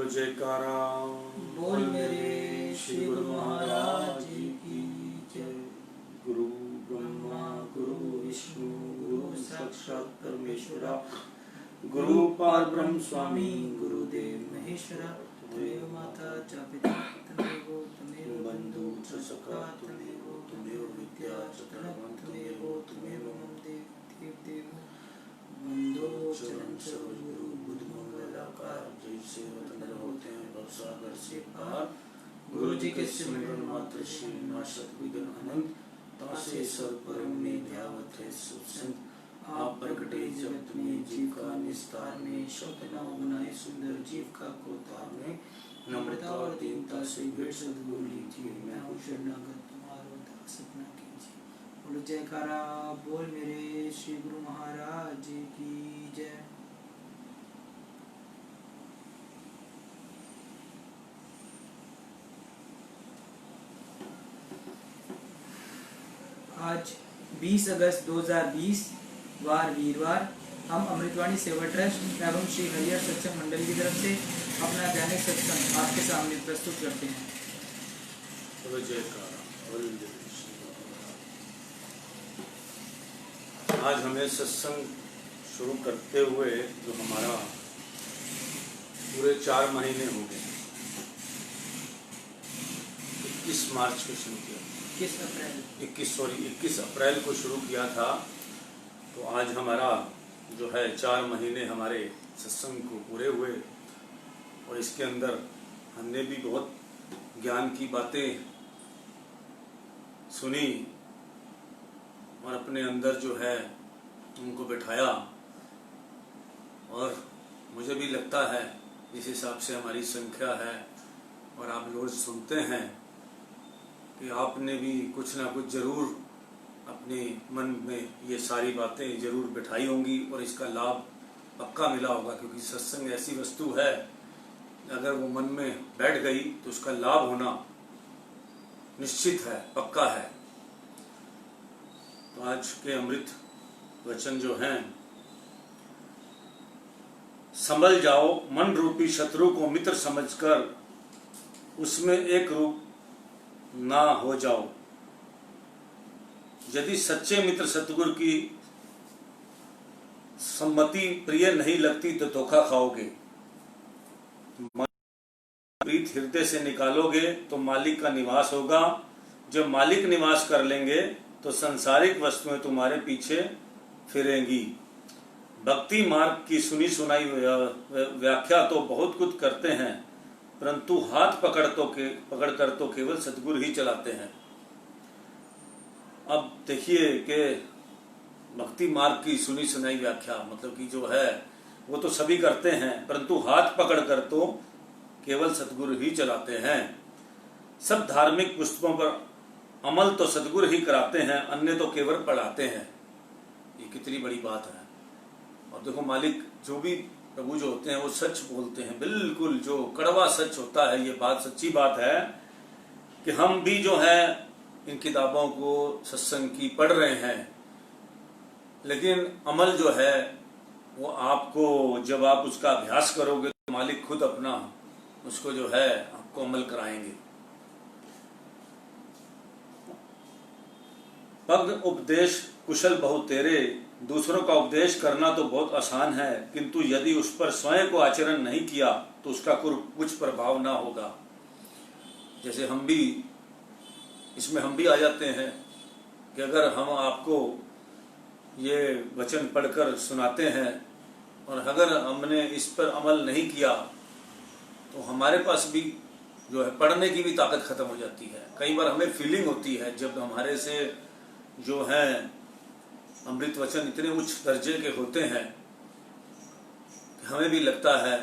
बोलो जयकारा। बोल मेरे श्री गुरु महाराज की जय। गुरु ब्रह्मा गुरु विष्णु गुरु साक्षात परमेश्वरा गुरु पार ब्रह्म स्वामी गुरुदेव महेश्वरा। त्वमेव माता च पिता त्वमेव बंधु च सखा त्वमेव विद्या च धर्मं त्वमेव मम देव बंधो चरण सद्गुरु बुद्ध मंगलाकार। जैसे वतन होते हैं भवसागर से पार। गुरु जी के सिमरन मात्र से नाशक विघ्न अनंत। तासे सब परम में ध्यावत है सुसंत। आप प्रगटे जब तुम्हें जीव का निस्तार में। शब्द न बनाए सुंदर जीव का कोतार में। नम्रता और दीनता से भेंट सद्गुरु लीजिए। मैं हूँ शरणागत तुम्हारो दास अपना कीजिए। बोलो जयकारा। बोल मेरे श्री गुरु महाराज की जय। आज 20 अगस्त 2020 वार वीरवार हम अमृतवाणी सेवा ट्रस्ट एवं श्री हरिहर सत्संग मंडल की तरफ से अपना दैनिक सत्संग आपके सामने प्रस्तुत करते हैं। बोलो जयकारा। आज हमें सत्संग शुरू करते हुए जो हमारा पूरे 4 महीने हो गए। 21 मार्च को शुरू किया, 21 अप्रैल को शुरू किया था। तो आज हमारा जो है 4 महीने हमारे सत्संग को पूरे हुए और इसके अंदर हमने भी बहुत ज्ञान की बातें सुनी और अपने अंदर जो है उनको बिठाया। और मुझे भी लगता है इस हिसाब से हमारी संख्या है और आप लोग सुनते हैं कि आपने भी कुछ ना कुछ जरूर अपने मन में ये सारी बातें जरूर बिठाई होंगी और इसका लाभ पक्का मिला होगा। क्योंकि सत्संग ऐसी वस्तु है, अगर वो मन में बैठ गई तो उसका लाभ होना निश्चित है, पक्का है। तो आज के अमृत वचन जो हैं, संभल जाओ मन रूपी शत्रु को मित्र समझकर, उसमें एक रूप ना हो जाओ। यदि सच्चे मित्र सतगुरु की सम्मति प्रिय नहीं लगती तो धोखा खाओगे। प्रीत हृदय से निकालोगे तो मालिक का निवास होगा। जब मालिक निवास कर लेंगे तो संसारिक वस्तुएं तुम्हारे पीछे फिरेंगी। भक्ति मार्ग की सुनी सुनाई व्याख्या तो बहुत कुछ करते हैं, परंतु हाथ पकड़कर तो केवल सतगुरु ही चलाते हैं। अब देखिए कि भक्ति मार्ग की सुनी सुनाई व्याख्या मतलब कि जो है वो तो सभी करते हैं, परंतु हाथ पकड़कर तो केवल सतगुरु ही चलाते हैं। सब धार्मिक पुस्तकों पर अमल तो सतगुरु ही कराते हैं, अन्य तो केवल पढ़ाते हैं। ये कितनी बड़ी बात है। और देखो मालिक जो भी प्रभु जो होते हैं वो सच बोलते हैं, बिल्कुल जो कड़वा सच होता है। ये बात सच्ची बात है कि हम भी जो है इन किताबों को सत्संग की पढ़ रहे हैं, लेकिन अमल जो है वो आपको जब आप उसका अभ्यास करोगे तो मालिक खुद अपना उसको जो है आपको अमल कराएंगे। पग उपदेश कुशल बहु तेरे, दूसरों का उपदेश करना तो बहुत आसान है, किंतु यदि उस पर स्वयं को आचरण नहीं किया तो उसका कुछ प्रभाव ना होगा। जैसे हम भी इसमें हम भी आ जाते हैं कि अगर हम आपको ये वचन पढ़कर सुनाते हैं और अगर हमने इस पर अमल नहीं किया तो हमारे पास भी जो है पढ़ने की भी ताकत खत्म हो जाती है। कई बार हमें फीलिंग होती है जब हमारे से जो है अमृत वचन इतने उच्च दर्जे के होते हैं कि हमें भी लगता है,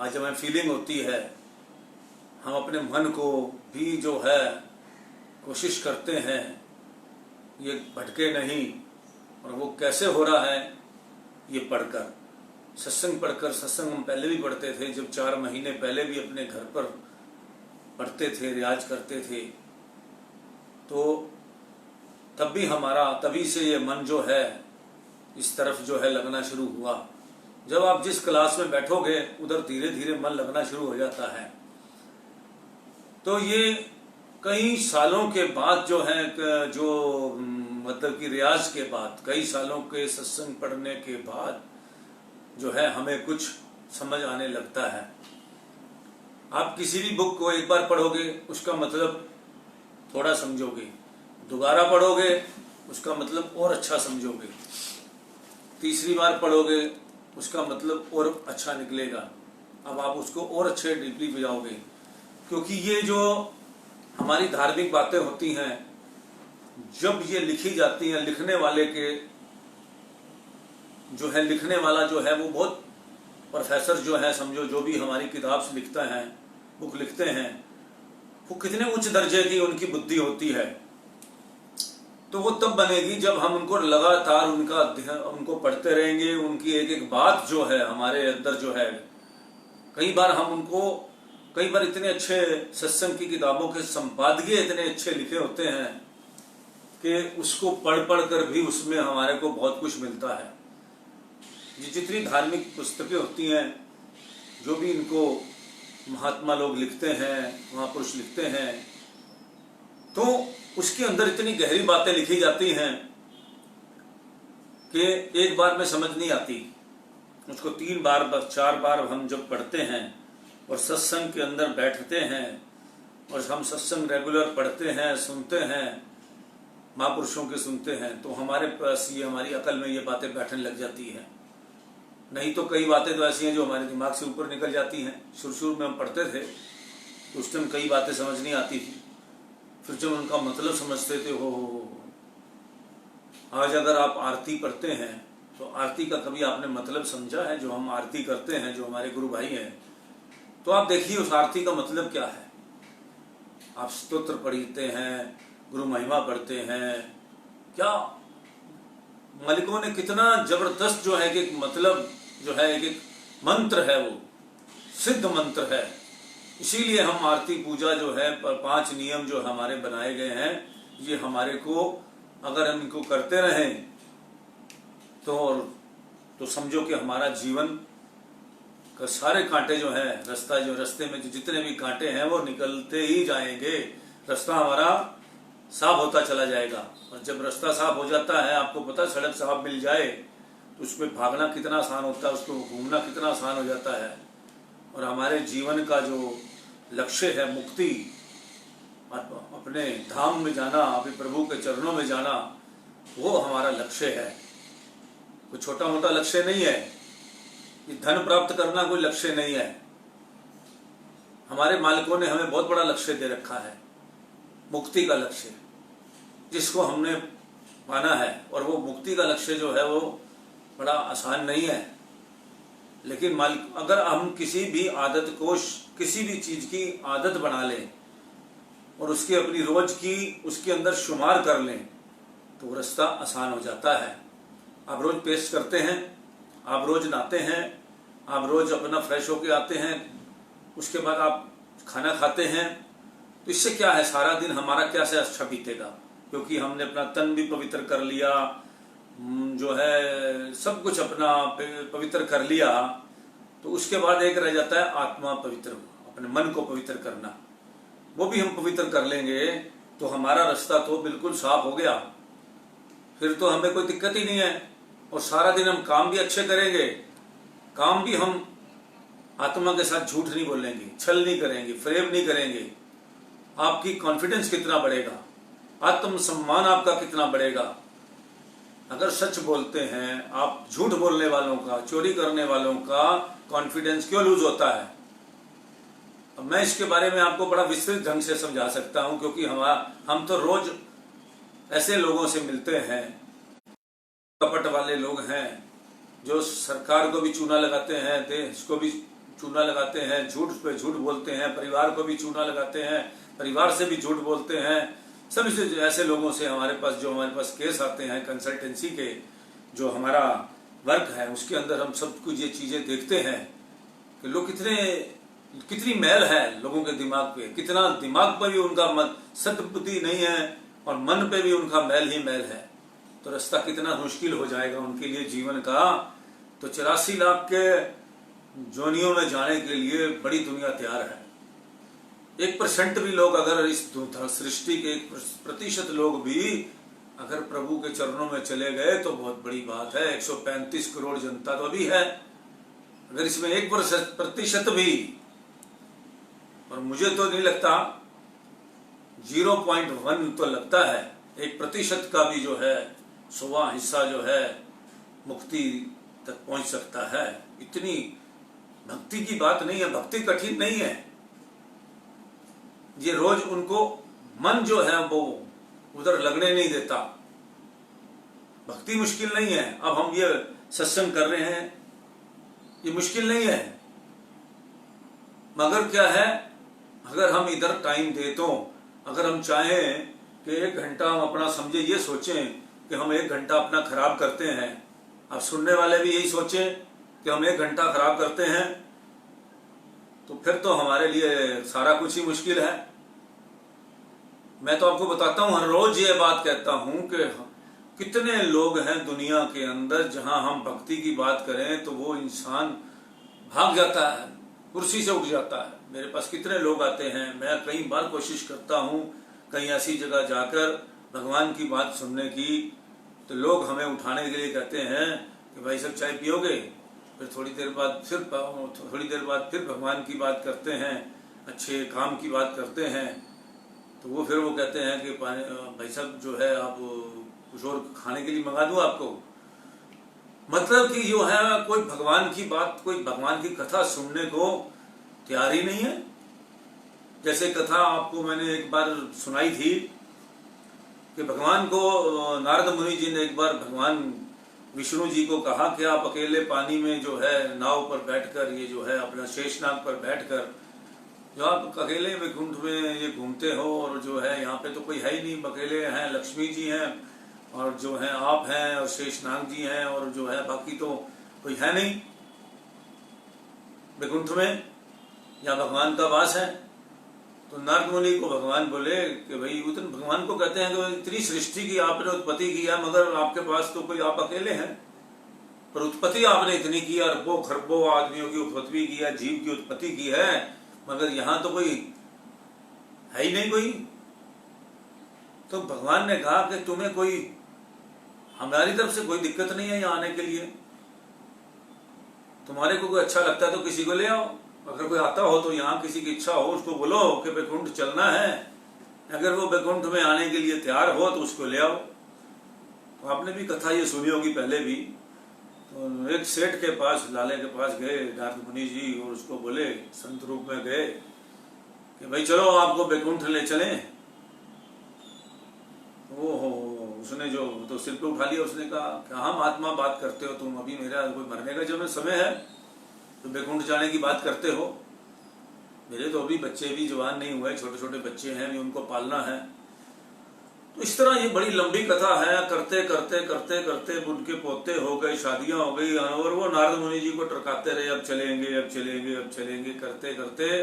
आज हमें फीलिंग होती है, हम अपने मन को भी जो है कोशिश करते हैं ये भटके नहीं। और वो कैसे हो रहा है, ये पढ़कर सत्संग पढ़कर। सत्संग हम पहले भी पढ़ते थे, जब 4 महीने पहले भी अपने घर पर पढ़ते थे, रियाज करते थे, तो तब भी हमारा तभी से ये मन जो है इस तरफ जो है लगना शुरू हुआ। जब आप जिस क्लास में बैठोगे उधर धीरे धीरे मन लगना शुरू हो जाता है। तो ये कई सालों के बाद जो है, जो मतलब कि रियाज के बाद, कई सालों के सत्संग पढ़ने के बाद जो है हमें कुछ समझ आने लगता है। आप किसी भी बुक को एक बार पढ़ोगे उसका मतलब थोड़ा समझोगे, दोबारा पढ़ोगे उसका मतलब और अच्छा समझोगे, तीसरी बार पढ़ोगे उसका मतलब और अच्छा निकलेगा। अब आप उसको और अच्छे डीपली बुझाओगे, क्योंकि ये जो हमारी धार्मिक बातें होती हैं, जब ये लिखी जाती हैं, लिखने वाले के जो है, लिखने वाला जो है वो बहुत प्रोफेसर जो है, समझो जो भी हमारी किताब से लिखता है, बुक लिखते हैं, वो कितने उच्च दर्जे की उनकी बुद्धि होती है। तो वो तब बनेगी जब हम उनको लगातार उनको पढ़ते रहेंगे, उनकी एक एक बात जो है हमारे अंदर जो है, कई बार इतने अच्छे सत्संग की किताबों के संपादकीय इतने अच्छे लिखे होते हैं कि उसको पढ़ कर भी उसमें हमारे को बहुत कुछ मिलता है। जितनी धार्मिक पुस्तकें होती हैं, जो भी इनको महात्मा लोग लिखते हैं, महापुरुष लिखते हैं, तो उसके अंदर इतनी गहरी बातें लिखी जाती हैं कि एक बार में समझ नहीं आती। उसको 3 बार 4 बार हम जब पढ़ते हैं और सत्संग के अंदर बैठते हैं और हम सत्संग रेगुलर पढ़ते हैं, सुनते हैं, महापुरुषों के सुनते हैं, तो हमारे पास ये, हमारी अकल में ये बातें बैठने लग जाती हैं। नहीं तो कई बातें तो ऐसी हैं जो हमारे दिमाग से ऊपर निकल जाती हैं। शुरू में हम पढ़ते थे तो उस टाइम कई बातें समझ नहीं आती थी, फिर जब उनका मतलब समझते थे, हो आज अगर आप आरती पढ़ते हैं तो आरती का कभी आपने मतलब समझा है? जो हम आरती करते हैं, जो हमारे गुरु भाई हैं, तो आप देखिए उस आरती का मतलब क्या है। आप स्तोत्र पढ़ते हैं, गुरु महिमा पढ़ते हैं, क्या मालिकों ने कितना जबरदस्त जो है कि एक मतलब जो है, एक मंत्र है, वो सिद्ध मंत्र है। इसीलिए हम आरती पूजा जो है 5 नियम जो हमारे बनाए गए हैं, ये हमारे को अगर हम इनको करते रहें तो समझो कि हमारा जीवन का सारे कांटे जो है, रास्ते में जो जितने भी कांटे हैं वो निकलते ही जाएंगे। रास्ता हमारा साफ होता चला जाएगा। और जब रास्ता साफ हो जाता है, आपको पता, सड़क साफ मिल जाए तो उसमें भागना कितना आसान होता है, उसको घूमना कितना आसान हो जाता है। और हमारे जीवन का जो लक्ष्य है, मुक्ति, अपने धाम में जाना, अपने प्रभु के चरणों में जाना, वो हमारा लक्ष्य है। कोई छोटा मोटा लक्ष्य नहीं है। ये धन प्राप्त करना कोई लक्ष्य नहीं है। हमारे मालिकों ने हमें बहुत बड़ा लक्ष्य दे रखा है, मुक्ति का लक्ष्य, जिसको हमने पाना है। और वो मुक्ति का लक्ष्य जो है वो बड़ा आसान नहीं है। लेकिन मालिक, अगर हम किसी भी आदत को, किसी भी चीज की आदत बना लें और उसकी अपनी रोज की उसके अंदर शुमार कर लें, तो रास्ता आसान हो जाता है। आप रोज पेस्ट करते हैं, आप रोज नहाते हैं, आप रोज अपना फ्रेश होके आते हैं, उसके बाद आप खाना खाते हैं, तो इससे क्या है, सारा दिन हमारा क्या से अच्छा बीतेगा, क्योंकि हमने अपना तन भी पवित्र कर लिया, जो है सब कुछ अपना पवित्र कर लिया। तो उसके बाद एक रह जाता है आत्मा पवित्र, अपने मन को पवित्र करना। वो भी हम पवित्र कर लेंगे तो हमारा रास्ता तो बिल्कुल साफ हो गया। फिर तो हमें कोई दिक्कत ही नहीं है। और सारा दिन हम काम भी अच्छे करेंगे, काम भी हम आत्मा के साथ झूठ नहीं बोलेंगे, छल नहीं करेंगे, फ्रेब नहीं करेंगे। आपकी कॉन्फिडेंस कितना बढ़ेगा, आत्मसम्मान आपका कितना बढ़ेगा। अगर सच बोलते हैं आप, झूठ बोलने वालों का, चोरी करने वालों का कॉन्फिडेंस क्यों लूज होता है? अब मैं इसके बारे में आपको बड़ा विस्तृत ढंग से समझा सकता हूं, क्योंकि हम तो रोज ऐसे लोगों से मिलते हैं, कपट वाले लोग हैं, जो सरकार को भी चूना लगाते हैं, देश को भी चूना लगाते हैं, झूठ पे झूठ बोलते हैं, परिवार को भी चूना लगाते हैं, परिवार से भी झूठ बोलते हैं। सब ऐसे लोगों से हमारे पास केस आते हैं कंसल्टेंसी के, जो हमारा वर्क है उसके अंदर हम सब कुछ ये चीजें देखते हैं कि लोग कितनी मैल है लोगों के दिमाग पे, कितना दिमाग पर भी उनका सद्बुद्धि नहीं है और मन पे भी उनका मैल ही मैल है। तो रास्ता कितना मुश्किल हो जाएगा उनके लिए जीवन का, तो 84 लाख के जोनियों में जाने के लिए बड़ी दुनिया तैयार है। 1% भी लोग अगर इस सृष्टि के 1% लोग भी अगर प्रभु के चरणों में चले गए तो बहुत बड़ी बात है। 135 करोड़ जनता तो अभी है, अगर इसमें 1% भी, और मुझे तो नहीं लगता, 0.1 तो लगता है, 1% का भी जो है 100वां हिस्सा जो है मुक्ति तक पहुंच सकता है। इतनी भक्ति की बात नहीं है, भक्ति कठिन नहीं है। ये रोज उनको मन जो है वो उधर लगने नहीं देता। भक्ति मुश्किल नहीं है। अब हम ये सत्संग कर रहे हैं, ये मुश्किल नहीं है, मगर क्या है, अगर हम इधर टाइम दे तो, अगर हम चाहें कि 1 घंटा हम अपना समझे, ये सोचें कि हम 1 घंटा अपना खराब करते हैं, अब सुनने वाले भी यही सोचें कि हम 1 घंटा खराब करते हैं, तो फिर तो हमारे लिए सारा कुछ ही मुश्किल है। मैं तो आपको बताता हूं, हर रोज ये बात कहता हूं कि कितने लोग हैं दुनिया के अंदर, जहां हम भक्ति की बात करें तो वो इंसान भाग जाता है, कुर्सी से उठ जाता है। मेरे पास कितने लोग आते हैं, मैं कई बार कोशिश करता हूं कहीं ऐसी जगह जाकर भगवान की बात सुनने की, तो लोग हमें उठाने के लिए कहते हैं कि भाई साहब चाय पियोगे, फिर थोड़ी देर बाद फिर भगवान की बात करते हैं, अच्छे काम की बात करते हैं, तो वो फिर वो कहते हैं कि भाई साहब जो है आप कुछ और खाने के लिए मंगा दूं आपको। मतलब कि जो है कोई भगवान की बात, कोई भगवान की कथा सुनने को तैयार ही नहीं है। जैसे कथा आपको मैंने एक बार सुनाई थी कि भगवान को नारद मुनि जी ने एक बार भगवान विष्णु जी को कहा कि आप अकेले पानी में जो है नाव पर बैठकर, ये जो है अपना शेषनाग पर बैठकर, जो आप अकेले वैकुंठ में ये घूमते हो, और जो है यहाँ पे तो कोई है ही नहीं, अकेले हैं, लक्ष्मी जी हैं और जो है आप हैं और शेषनाग जी हैं, और जो है बाकी तो कोई है नहीं वैकुंठ में, या भगवान का वास है। तो नारद मुनि को भगवान बोले कि भाई, उतन भगवान को कहते हैं कि इतनी सृष्टि की आपने उत्पत्ति की है, मगर आपके पास तो कोई, आप अकेले हैं, पर उत्पत्ति आपने इतनी की, अरबों खरबों आदमियों की उत्पत्ति की है, जीव की उत्पत्ति की है, मगर यहां तो कोई है ही नहीं कोई। तो भगवान ने कहा कि तुम्हें कोई, हमारी तरफ से कोई दिक्कत नहीं है यहाँ आने के लिए, तुम्हारे को कोई अच्छा लगता है तो किसी को ले आओ, अगर कोई आता हो तो यहाँ किसी की इच्छा हो उसको बोलो कि वैकुंठ चलना है, अगर वो वैकुंठ में आने के लिए तैयार हो तो उसको ले आओ। तो आपने भी कथा ये सुनी होगी पहले भी। तो एक सेठ के पास, लाले के पास गए नारद मुनि जी, और उसको बोले, संत रूप में गए कि भाई चलो आपको वैकुंठ ले चलें। ओहो, उसने जो तो सिर पे उठा लिया, उसने कहा कि हाँ महात्मा बात करते हो तुम, अभी मेरा कोई मरने का जब समय है तो वैकुंठ जाने की बात करते हो, मेरे तो अभी बच्चे भी जवान नहीं हुए, छोटे छोटे बच्चे हैं, भी उनको पालना है। तो इस तरह ये बड़ी लंबी कथा है, करते करते करते करते उनके पोते हो गए, शादियां हो गई, और वो नारद मुनि जी को टरकाते रहे, अब चलेंगे अब चलेंगे अब चलेंगे, करते करते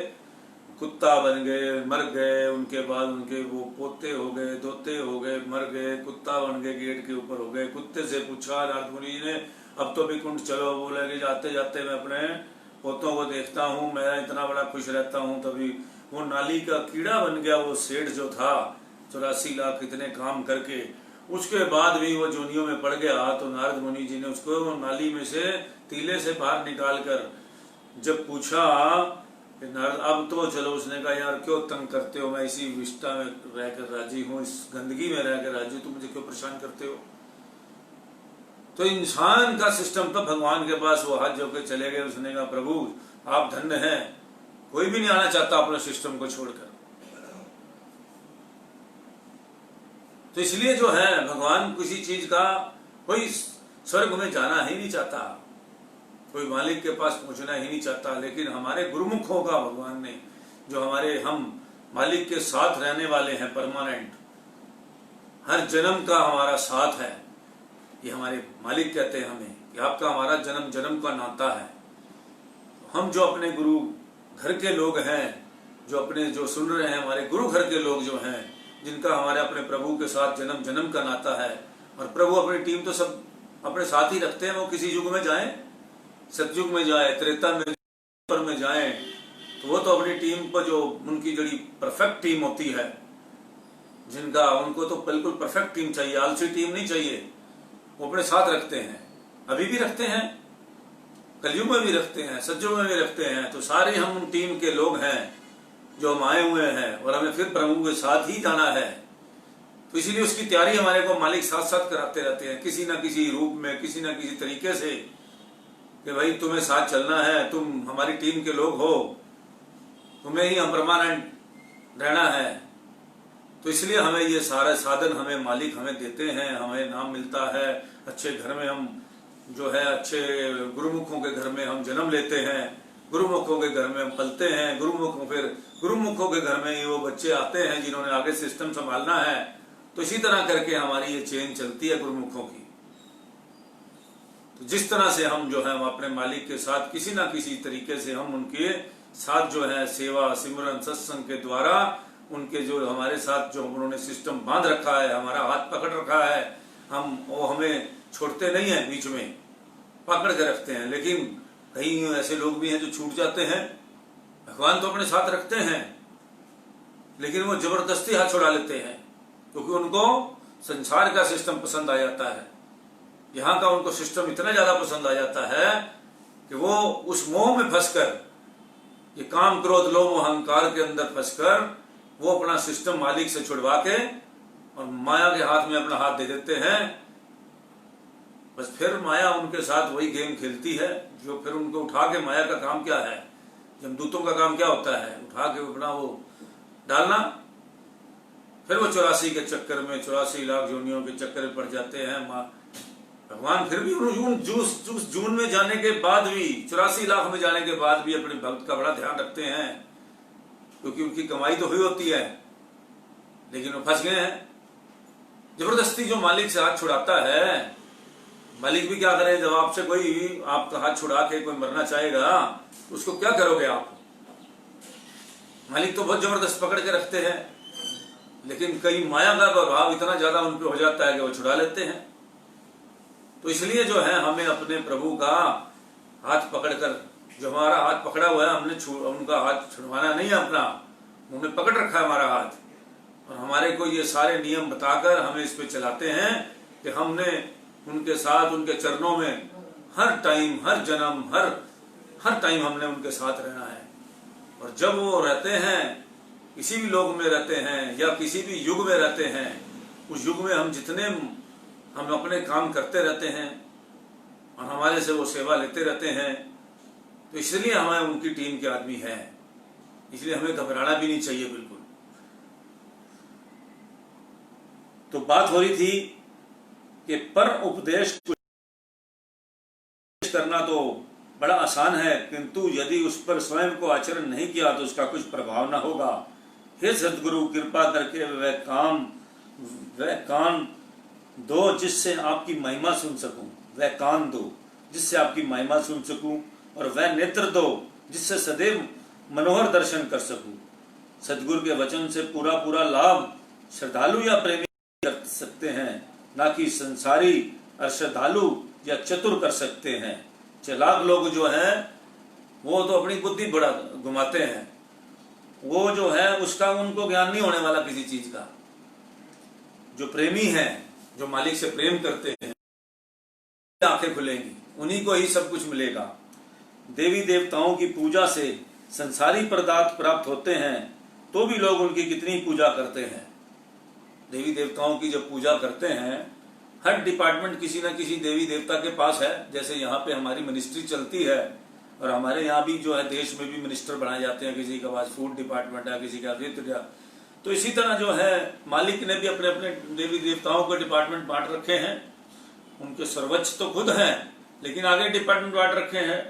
कुत्ता बन गए, मर गए, उनके बाद उनके वो पोते हो गए, दोते हो गए, मर गए, कुत्ता बन गए, गेट के ऊपर हो गए। कुत्ते से पूछा नारद मुनि जी ने, अब तो वैकुंठ चलो, बोले कि जाते जाते मैं अपने पोतों को देखता हूँ, मैं इतना बड़ा खुश रहता हूँ। तभी वो नाली का कीड़ा बन गया वो सेठ जो था, 84 लाख इतने काम करके, उसके बाद भी वो जोनियों में पड़ गया। तो नारद मुनि जी ने उसको नाली में से, तीले से बाहर निकाल कर जब पूछा कि नारद अब तो चलो, उसने कहा यार क्यों तंग करते हो, मैं इसी विष्टा में रहकर राजी हूँ, इस गंदगी में रहकर राजी, तुम मुझे क्यों परेशान करते हो। तो इंसान का सिस्टम, तो भगवान के पास वो हाथ जोड़ के चले गए, उसने कहा प्रभु आप धन्य हैं, कोई भी नहीं आना चाहता अपने सिस्टम को छोड़कर। तो इसलिए जो है भगवान किसी चीज का, कोई स्वर्ग में जाना ही नहीं चाहता, कोई मालिक के पास पहुंचना ही नहीं चाहता, लेकिन हमारे गुरुमुखों का भगवान ने, जो हमारे, हम मालिक के साथ रहने वाले हैं परमानेंट, हर जन्म का हमारा साथ है, ये हमारे मालिक कहते हैं हमें कि आपका हमारा जन्म जन्म का नाता है। हम जो अपने गुरु घर के लोग हैं, जो अपने जो सुन रहे हैं, हमारे गुरु घर के लोग जो हैं, जिनका हमारे अपने प्रभु के साथ जन्म जन्म का नाता है, और प्रभु अपनी टीम तो सब अपने साथ ही रखते हैं, वो किसी युग में जाएं सतयुग में जाए, त्रेता में, पर में जाए, तो वो तो अपनी टीम पर जो उनकी जड़ी परफेक्ट टीम होती है, जिनका उनको तो बिल्कुल परफेक्ट टीम चाहिए, आलसी टीम नहीं चाहिए, वो अपने साथ रखते हैं। अभी भी रखते हैं, कलयुग में भी रखते हैं, सतयुग में भी रखते हैं। तो सारे हम उन टीम के लोग हैं जो हम आए हुए हैं और हमें फिर प्रभु के साथ ही जाना है। तो इसीलिए उसकी तैयारी हमारे को मालिक साथ साथ कराते रहते हैं, किसी ना किसी रूप में, किसी ना किसी तरीके से, कि भाई तुम्हें साथ चलना है, तुम हमारी टीम के लोग हो, तुम्हें ही हम परमानेंट रहना है। तो इसलिए हमें ये सारे साधन हमें मालिक हमें देते हैं, हमें नाम मिलता है, अच्छे घर में हम जो है, अच्छे गुरुमुखों के घर में हम जन्म लेते हैं, गुरुमुखों के घर में हम पलते हैं, गुरुमुखों के घर में ही वो बच्चे आते हैं जिन्होंने आगे सिस्टम संभालना है। तो इसी तरह करके हमारी ये चेन चलती है गुरुमुखों की। तो जिस तरह से हम जो है, हम अपने मालिक के साथ किसी ना किसी तरीके से हम उनके साथ जो है सेवा, सिमरन, सत्संग के द्वारा उनके जो हमारे साथ जो उन्होंने सिस्टम बांध रखा है, हमारा हाथ पकड़ रखा है, वो हमें छोड़ते नहीं है, बीच में पकड़ के रखते हैं। लेकिन कई ऐसे लोग भी हैं जो छूट जाते हैं। भगवान तो अपने साथ रखते हैं, लेकिन वो जबरदस्ती हाथ छुड़ा लेते हैं, क्योंकि उनको संसार का सिस्टम पसंद आ जाता है। यहाँ का उनको सिस्टम इतना ज्यादा पसंद आ जाता है कि वो उस मोह में फंसकर, ये काम, क्रोध, लोभ, अहंकार के अंदर फंसकर वो अपना सिस्टम मालिक से छुड़वा के और माया के हाथ में अपना हाथ दे देते हैं। बस फिर माया उनके साथ वही गेम खेलती है, जो फिर उनको उठा के, माया का काम क्या है, यमदूतों का काम क्या होता है, उठा के अपना वो डालना। फिर वो 84 के चक्कर में, 84 लाख योनियों के चक्कर में पड़ जाते हैं। भगवान फिर भी जून में जाने के बाद भी, 84 लाख में जाने के बाद भी अपने भक्त का बड़ा ध्यान रखते हैं, क्योंकि उनकी कमाई तो हुई होती है, लेकिन वो फंस गए हैं। जबरदस्ती जो मालिक से हाथ छुड़ाता है, मालिक भी क्या करे, जब आपसे कोई आपका हाथ छुड़ा के कोई मरना चाहेगा, उसको क्या करोगे आप? मालिक तो बहुत जबरदस्त पकड़ के रखते हैं, लेकिन कई माया का प्रभाव इतना ज्यादा उन पर हो जाता है कि वो छुड़ा लेते हैं। तो इसलिए जो है, हमें अपने प्रभु का हाथ पकड़कर, जो हमारा हाथ पकड़ा हुआ है, हमने उनका हाथ छुड़वाना नहीं है अपना, उन्होंने पकड़ रखा है हमारा हाथ, और हमारे को ये सारे नियम बताकर हमें इस पे चलाते हैं कि हमने उनके साथ, उनके चरणों में हर टाइम, हर जन्म, हर टाइम हमने उनके साथ रहना है। और जब वो रहते हैं, किसी भी लोक में रहते हैं या किसी भी युग में रहते हैं, उस युग में हम जितने हम अपने काम करते रहते हैं और हमारे से वो सेवा लेते रहते हैं। तो इसलिए हमें उनकी टीम के आदमी हैं, इसलिए हमें घबराना भी नहीं चाहिए बिल्कुल। तो बात हो रही थी कि पर उपदेश करना तो बड़ा आसान है, किंतु यदि उस पर स्वयं को आचरण नहीं किया तो उसका कुछ प्रभाव ना होगा। हे सद्गुरु, कृपा करके वह कान दो जिससे आपकी महिमा सुन सकूं, वह कान दो जिससे आपकी महिमा सुन सकूं, और वह नेत्र दो जिससे सदैव मनोहर दर्शन कर सकूं। सद्गुरु के वचन से पूरा लाभ श्रद्धालु या प्रेमी कर सकते हैं, ना कि संसारी अश्रद्धालु या चतुर कर सकते हैं। चालाक लोग जो हैं वो तो अपनी बुद्धि बड़ा घुमाते हैं, वो जो है उसका उनको ज्ञान नहीं होने वाला किसी चीज का। जो प्रेमी हैं, जो मालिक से प्रेम करते हैं, आंखें खुलेंगी, उन्हीं को ही सब कुछ मिलेगा। देवी देवताओं की पूजा से संसारी पदार्थ प्राप्त होते हैं, तो भी लोग उनकी कितनी पूजा करते हैं। देवी देवताओं की जब पूजा करते हैं, हर डिपार्टमेंट किसी न किसी देवी देवता के पास है। जैसे यहाँ पे हमारी मिनिस्ट्री चलती है, और हमारे यहाँ भी जो है देश में भी मिनिस्टर बनाए जाते हैं, किसी के पास फूड डिपार्टमेंट है, किसी का वित्त। तो इसी तरह जो है मालिक ने भी अपने अपने देवी देवताओं के डिपार्टमेंट बांट रखे हैं। उनके सर्वोच्च तो खुद हैं, लेकिन आगे डिपार्टमेंट बांट रखे हैं।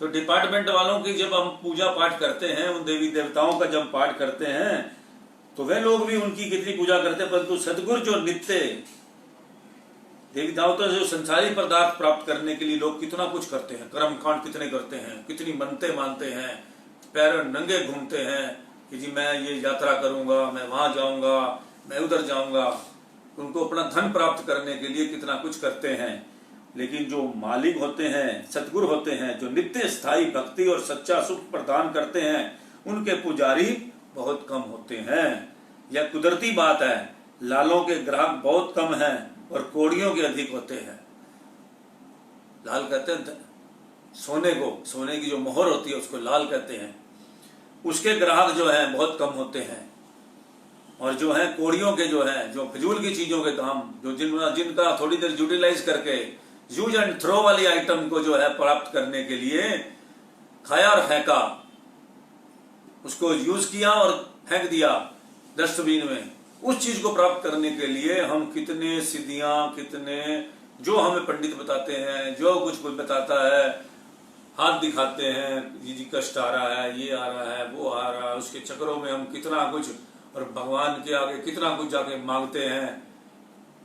तो डिपार्टमेंट वालों की जब हम पूजा पाठ करते हैं, उन देवी देवताओं का जब पाठ करते हैं, तो वे लोग भी उनकी कितनी पूजा करते हैं। परंतु सदगुरु जो नित्य देवी देवताओं से संसारी पदार्थ प्राप्त करने के लिए लोग कितना कुछ करते हैं, कर्म कांड कितने करते हैं, कितनी मनते मानते हैं, पैर नंगे घूमते हैं कि जी मैं ये यात्रा करूंगा, मैं वहां जाऊंगा, मैं उधर जाऊंगा। उनको अपना धन प्राप्त करने के लिए कितना कुछ करते हैं। लेकिन जो मालिक होते हैं, सतगुरु होते हैं, जो नित्य स्थायी भक्ति और सच्चा सुख प्रदान करते हैं, उनके पुजारी बहुत कम होते हैं। यह कुदरती बात है। लालों के ग्राहक बहुत कम हैं और कोड़ियों के अधिक होते हैं। लाल कहते हैं सोने को, सोने की जो मोहर होती है उसको लाल कहते हैं। उसके ग्राहक जो हैं बहुत कम होते हैं। और जो है कोड़ियों के जो है, जो फिजूल की चीजों के दाम, जो जिनका थोड़ी देर यूटिलाइज करके यूज एंड थ्रो वाली आइटम को जो है प्राप्त करने के लिए खाया और फेंका, उसको यूज किया और फेंक दिया डस्टबिन में, उस चीज को प्राप्त करने के लिए हम कितने सिद्धियां, कितने जो हमें पंडित बताते हैं, जो कुछ बताता है, हाथ दिखाते हैं, जी कष्ट आ रहा है, ये आ रहा है, वो आ रहा है, उसके चक्रों में हम कितना कुछ और भगवान के आगे कितना कुछ जाके मांगते हैं।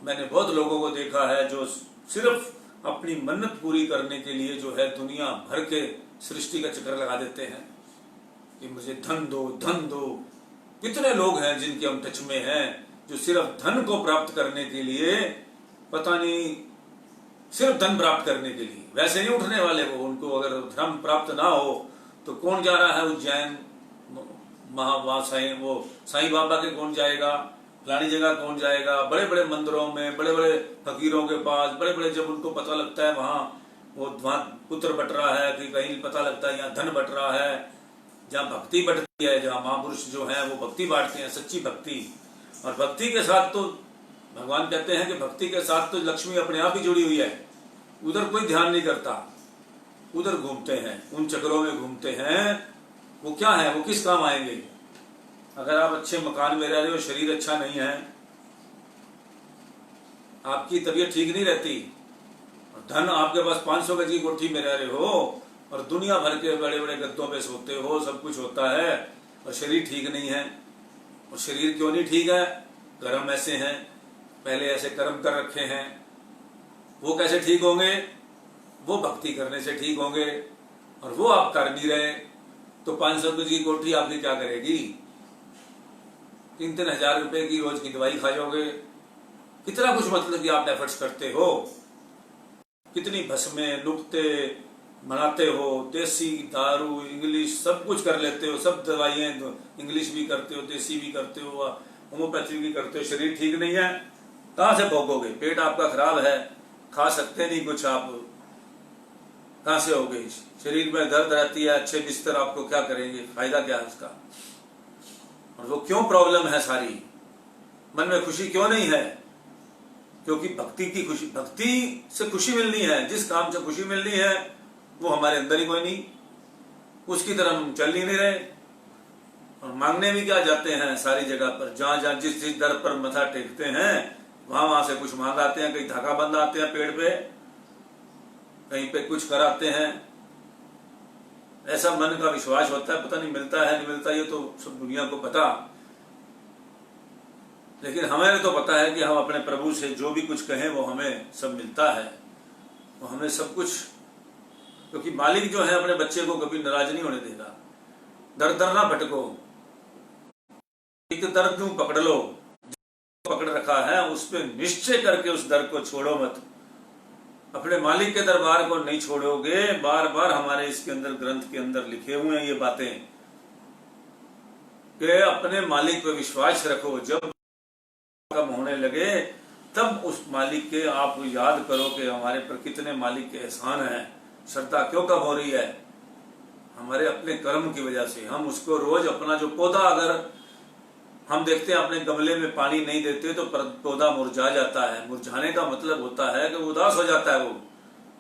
मैंने बहुत लोगों को देखा है जो सिर्फ अपनी मन्नत पूरी करने के लिए जो है दुनिया भर के सृष्टि का चक्कर लगा देते हैं कि मुझे धन दो, धन दो। कितने लोग हैं जिनके हम टच में हैं जो सिर्फ धन को प्राप्त करने के लिए, पता नहीं, सिर्फ धन प्राप्त करने के लिए, वैसे नहीं उठने वाले वो। उनको अगर धर्म प्राप्त ना हो तो कौन जा रहा है उज्जैन, साईं बाबा के कौन जाएगा, फलानी जगह कौन जाएगा, बड़े बड़े मंदिरों में, बड़े बड़े फकीरों के पास, बड़े बड़े, जब उनको पता लगता है वहां पुत्र बट रहा है, कि कहीं पता लगता है यहाँ धन बट रहा है, जहाँ भक्ति बटती है, जहाँ महापुरुष जो है वो भक्ति बांटते हैं, सच्ची भक्ति। और भक्ति के साथ तो भगवान कहते हैं कि भक्ति के साथ तो लक्ष्मी अपने आप ही जुड़ी हुई है। उधर कोई ध्यान नहीं करता, उधर घूमते हैं, उन चक्रों में घूमते हैं। वो क्या है, वो किस काम आएंगे? अगर आप अच्छे मकान में रह रहे हो, शरीर अच्छा नहीं है, आपकी तबीयत ठीक नहीं रहती, और धन आपके पास 500 गज की कोठी में रह रहे हो और दुनिया भर के बड़े बड़े गद्दों पे सोते हो, सब कुछ होता है, और शरीर ठीक नहीं है। और शरीर क्यों नहीं ठीक है? कर्म ऐसे हैं, पहले ऐसे कर्म कर रखे हैं। वो कैसे ठीक होंगे? वो भक्ति करने से ठीक होंगे, और वो आप कर नहीं रहे तो 500 गज की कोठी आपकी क्या करेगी? 3-3 हजार रुपए की रोज की दवाई खा जाओगे। कितना कुछ मतलब कि आप एफर्ट्स करते हो, कितनी भस्में नुक्ते बनाते हो, देसी दारू, इंग्लिश सब कुछ कर लेते हो, सब दवाइयां इंग्लिश भी करते हो, देसी भी करते हो, होम्योपैथी भी करते हो। शरीर ठीक नहीं है, कहां से भोगोगे? पेट आपका खराब है, खा सकते नहीं कुछ, आप कहां से होगे? शरीर में दर्द रहती है, अच्छे बिस्तर आपको क्या करेंगे? फायदा क्या है उसका? और वो क्यों प्रॉब्लम है सारी? मन में खुशी क्यों नहीं है? क्योंकि भक्ति की खुशी, भक्ति से खुशी मिलनी है। जिस काम से खुशी मिलनी है वो हमारे अंदर ही कोई नहीं, उसकी तरफ हम चल ही नहीं रहे। और मांगने भी क्या जाते हैं सारी जगह पर, जहां जहां जिस दर पर मथा टेकते हैं वहां से कुछ मांग आते हैं। कहीं धागा बंद आते हैं पेड़ पे, कहीं पे कुछ कराते हैं। ऐसा मन का विश्वास होता है, पता नहीं मिलता है नहीं मिलता, ये तो सब दुनिया को पता। लेकिन हमें तो पता है कि हम अपने प्रभु से जो भी कुछ कहें वो हमें सब मिलता है, वो हमें सब कुछ, क्योंकि मालिक जो है अपने बच्चे को कभी नाराज नहीं होने देगा। दर दर ना भटको, एक दर क्यों पकड़ लो, पकड़ रखा है उस पर निश्चय करके उस दर को छोड़ो मत। अपने मालिक के दरबार को नहीं छोड़ोगे। बार बार हमारे इसके अंदर, ग्रंथ के अंदर लिखे हुए हैं ये बातें कि अपने मालिक पे विश्वास रखो। जब कम होने लगे तब उस मालिक के आप याद करो कि हमारे पर कितने मालिक के एहसान हैं। श्रद्धा क्यों कम हो रही है? हमारे अपने कर्म की वजह से। हम उसको रोज अपना जो पौधा, अगर हम देखते हैं अपने गमले में पानी नहीं देते तो पौधा मुरझा जाता है। मुरझाने का मतलब होता है कि उदास हो जाता है वो।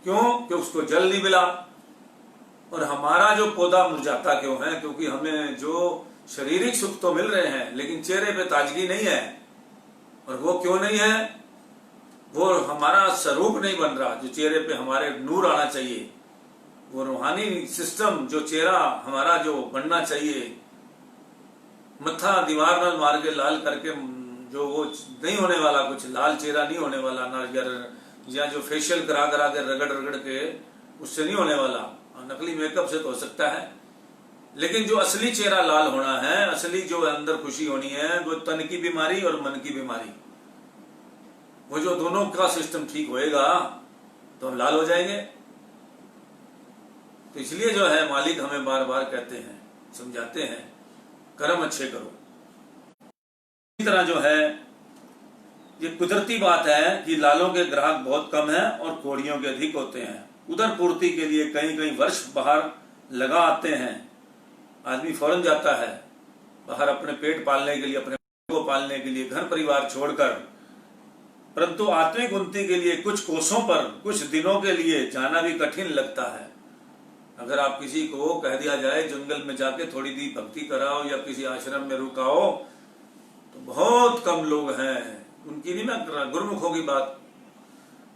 क्यों? कि उसको जल नहीं मिला। और हमारा जो पौधा मुरझाता क्यों है? क्योंकि हमें जो शारीरिक सुख तो मिल रहे हैं लेकिन चेहरे पे ताजगी नहीं है। और वो क्यों नहीं है? वो हमारा स्वरूप नहीं बन रहा जो चेहरे पे हमारे नूर आना चाहिए। वो रूहानी सिस्टम जो चेहरा हमारा जो बनना चाहिए, मत्था दीवार में मार के लाल करके जो वो नहीं होने वाला, कुछ लाल चेहरा नहीं होने वाला ना, या जो फेशियल करा करा के रगड़ रगड़ के उससे नहीं होने वाला। नकली मेकअप से तो हो सकता है, लेकिन जो असली चेहरा लाल होना है, असली जो अंदर खुशी होनी है, वो तन की बीमारी और मन की बीमारी, वो जो दोनों का सिस्टम ठीक होएगा तो हम लाल हो जाएंगे। तो इसलिए जो है मालिक हमें बार बार कहते हैं, समझाते हैं, कर्म अच्छे करो। इसी तरह जो है ये कुदरती बात है कि लालों के ग्राहक बहुत कम हैं और कोड़ियों के अधिक होते हैं। उदर पूर्ति के लिए कई कई वर्ष बाहर लगा आते हैं। आदमी फौरन जाता है बाहर अपने पेट पालने के लिए, अपने को पालने के लिए, घर परिवार छोड़कर। परंतु आत्मिक उन्नति के लिए कुछ कोसों पर कुछ दिनों के लिए जाना भी कठिन लगता है। अगर आप किसी को कह दिया जाए जंगल में जाके थोड़ी दी भक्ति कराओ या किसी आश्रम में रुकाओ, तो बहुत कम लोग हैं। उनकी नहीं मैं कर रहा, गुरुमुखों की बात,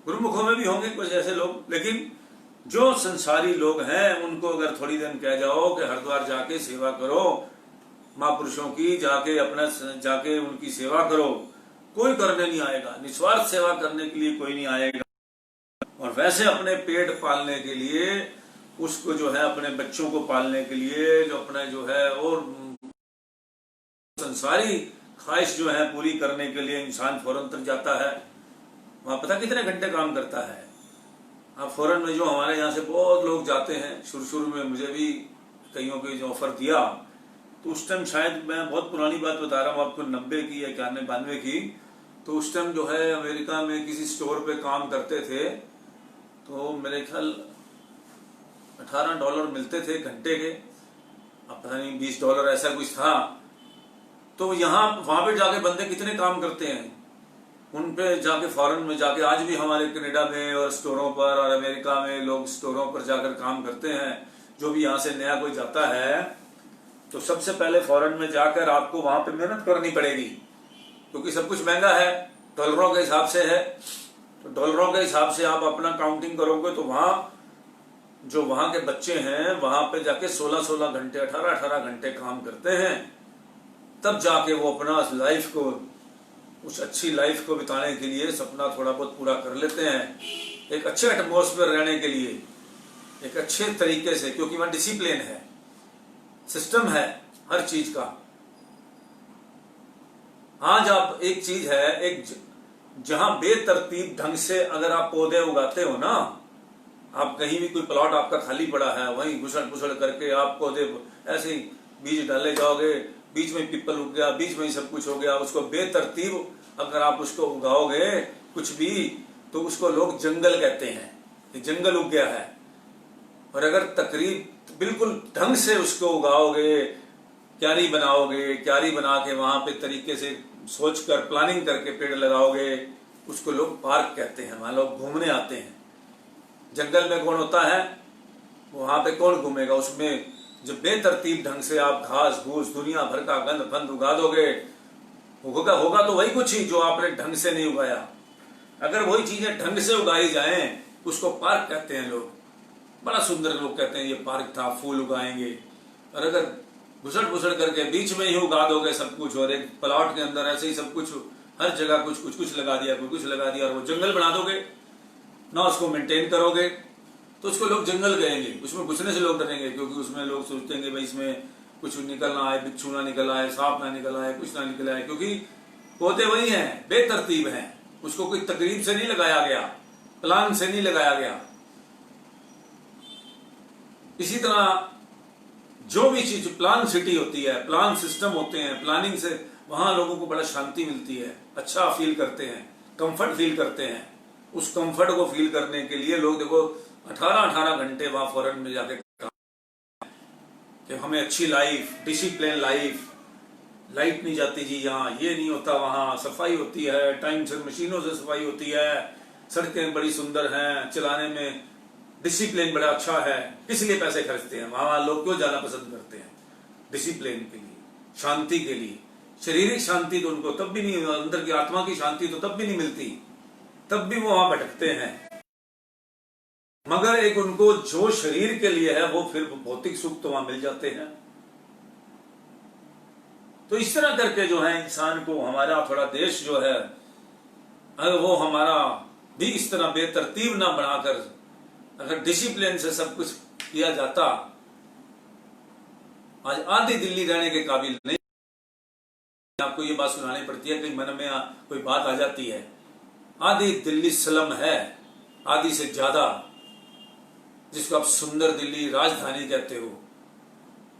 गुरुमुखों में भी होंगे कुछ ऐसे लोग, लेकिन जो संसारी लोग हैं उनको अगर थोड़ी दिन कह जाओ कि हरिद्वार जाके सेवा करो, महापुरुषों की जाके उनकी सेवा करो, कोई करने नहीं आएगा। निस्वार्थ सेवा करने के लिए कोई नहीं आएगा। और वैसे अपने पेट पालने के लिए, उसको जो है अपने बच्चों को पालने के लिए, जो अपने जो है और संसारी ख्वाहिश जो है पूरी करने के लिए इंसान फौरन तक जाता है। वहां पता कितने घंटे काम करता है। अब फौरन में जो हमारे यहाँ से बहुत लोग जाते हैं, शुरू में मुझे भी कईयों को जो ऑफर दिया, तो उस टाइम शायद मैं बहुत पुरानी बात बता रहा हूँ आपको, 90 की या 91 की, तो उस टाइम जो है अमेरिका में किसी स्टोर पे काम करते थे, तो मेरे ख्याल $18 मिलते थे घंटे के, अब पता नहीं $20 ऐसा कुछ था। तो वहां पे जाके बंदे कितने काम करते हैं, उन पे जाके फॉरेन में जाके, आज भी हमारे कनाडा में और स्टोरों पर और अमेरिका में लोग स्टोरों पर जाकर काम करते हैं। जो भी यहाँ से नया कोई जाता है तो सबसे पहले फॉरेन में जाकर आपको वहां पे मेहनत करनी पड़ेगी, क्योंकि सब कुछ महंगा है, डॉलरों के हिसाब से है। तो डॉलरों के हिसाब से आप अपना काउंटिंग करोगे तो वहां के बच्चे हैं वहां पे जाके 16-16 घंटे 18-18 घंटे काम करते हैं, तब जाके वो अपना लाइफ को, उस अच्छी लाइफ को बिताने के लिए सपना थोड़ा बहुत पूरा कर लेते हैं, एक अच्छे एटमॉस्फेयर रहने के लिए, एक अच्छे तरीके से, क्योंकि वहां डिसिप्लिन है, सिस्टम है हर चीज का। आज आप एक चीज है, एक जहां बेतरतीब ढंग से अगर आप पौधे उगाते हो ना, आप कहीं भी कोई प्लॉट आपका खाली पड़ा है, वहीं घुसड़ घुसड़ करके आप पौधे ऐसे ही बीज डाले जाओगे, बीच में पीपल उग गया, बीच में ही सब कुछ हो गया, उसको बेतरतीब अगर आप उसको उगाओगे कुछ भी, तो उसको लोग जंगल कहते हैं, ये जंगल उग गया है। और अगर तकरीब बिल्कुल ढंग से उसको उगाओगे, क्यारी बनाओगे, क्यारी बना के वहां पे तरीके से सोचकर प्लानिंग करके पेड़ लगाओगे, उसको लोग पार्क कहते हैं, वहां लोग घूमने आते हैं। जंगल में कौन होता है, वहां पे कौन घूमेगा, उसमें जब बेतरतीब ढंग से आप घास घूस दुनिया भर का गंद फंद उगा दोगे, होगा तो वही कुछ ही जो आपने ढंग से नहीं उगाया। अगर वही चीजें ढंग से उगाई जाएं, उसको पार्क कहते हैं लोग, बड़ा सुंदर लोग कहते हैं ये पार्क था, फूल उगाएंगे। और अगर घुसड़ घुसड़ करके बीच में ही उगा दोगे सब कुछ, और एक प्लॉट के अंदर ऐसे ही सब कुछ, हर जगह कुछ लगा दिया, कुछ लगा दिया, और वो जंगल बना दोगे ना, उसको मेंटेन करोगे, तो उसको लोग जंगल कहेंगे। उसमें घुसने से लोग डरेंगे, क्योंकि उसमें लोग सोचते हैं भाई इसमें कुछ निकल ना आए, बिच्छू ना निकल आए, सांप ना निकल आए, कुछ ना निकल आए, क्योंकि पौधे वही हैं, बेतरतीब हैं, उसको कोई तकरीब से नहीं लगाया गया, प्लान से नहीं लगाया गया। इसी तरह जो भी चीज प्लान सिटी होती है, प्लान सिस्टम होते हैं, प्लानिंग से वहां लोगों को बड़ा शांति मिलती है, अच्छा फील करते हैं, कंफर्ट फील करते हैं। उस कंफर्ट को फील करने के लिए लोग देखो 18-18 घंटे वहां फॉरेन में जाके कि हमें अच्छी लाइफ, डिसिप्लिन लाइफ, लाइट नहीं जाती जी यहाँ, ये नहीं होता, वहां सफाई होती है, टाइम से मशीनों से सफाई होती है, सड़कें बड़ी सुंदर हैं, चलाने में डिसिप्लिन बड़ा अच्छा है। किस लिए पैसे खर्चते हैं वहां लोग, क्यों जाना पसंद करते हैं? डिसिप्लिन के लिए, शांति के लिए। शारीरिक शांति तो उनको तब भी नहीं, अंदर की आत्मा की शांति तो तब भी नहीं मिलती, तब भी वो वहां भटकते हैं। मगर एक उनको जो शरीर के लिए है वो फिर भौतिक सुख तो वहां मिल जाते हैं। तो इस तरह करके जो है इंसान को, हमारा थोड़ा देश जो है अगर वो हमारा भी इस तरह बेतरतीब ना बनाकर अगर डिसिप्लिन से सब कुछ किया जाता, आज आधी दिल्ली रहने के काबिल नहीं। आपको ये बात सुनानी पड़ती है, कहीं मन में कोई बात आ जाती है, आधी दिल्ली स्लम है, आदि से ज्यादा, जिसको आप सुंदर दिल्ली राजधानी कहते हो,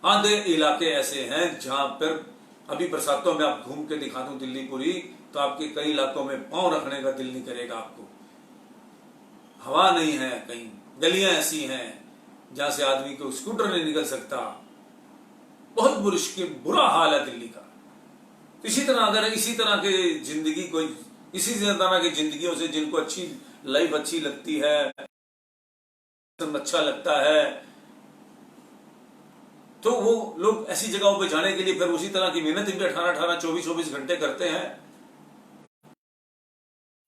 आधे इलाके ऐसे हैं जहां पर अभी बरसातों में आप घूम के दिखा दूं दिल्ली पूरी, तो आपके कई इलाकों में पांव रखने का दिल नहीं करेगा आपको। हवा नहीं है, कहीं गलियां ऐसी हैं जहां से आदमी को स्कूटर नहीं निकल सकता। बहुत बुरा हाल है दिल्ली का। इसी तरह अगर इसी तरह के जिंदगी कोई इसी तरह की जिंदगियों से जिनको अच्छी लाइफ अच्छी लगती है, अच्छा लगता है, तो वो लोग ऐसी जगहों पे जाने के लिए फिर उसी तरह की मेहनत भी 18-18, 24-24 घंटे करते हैं।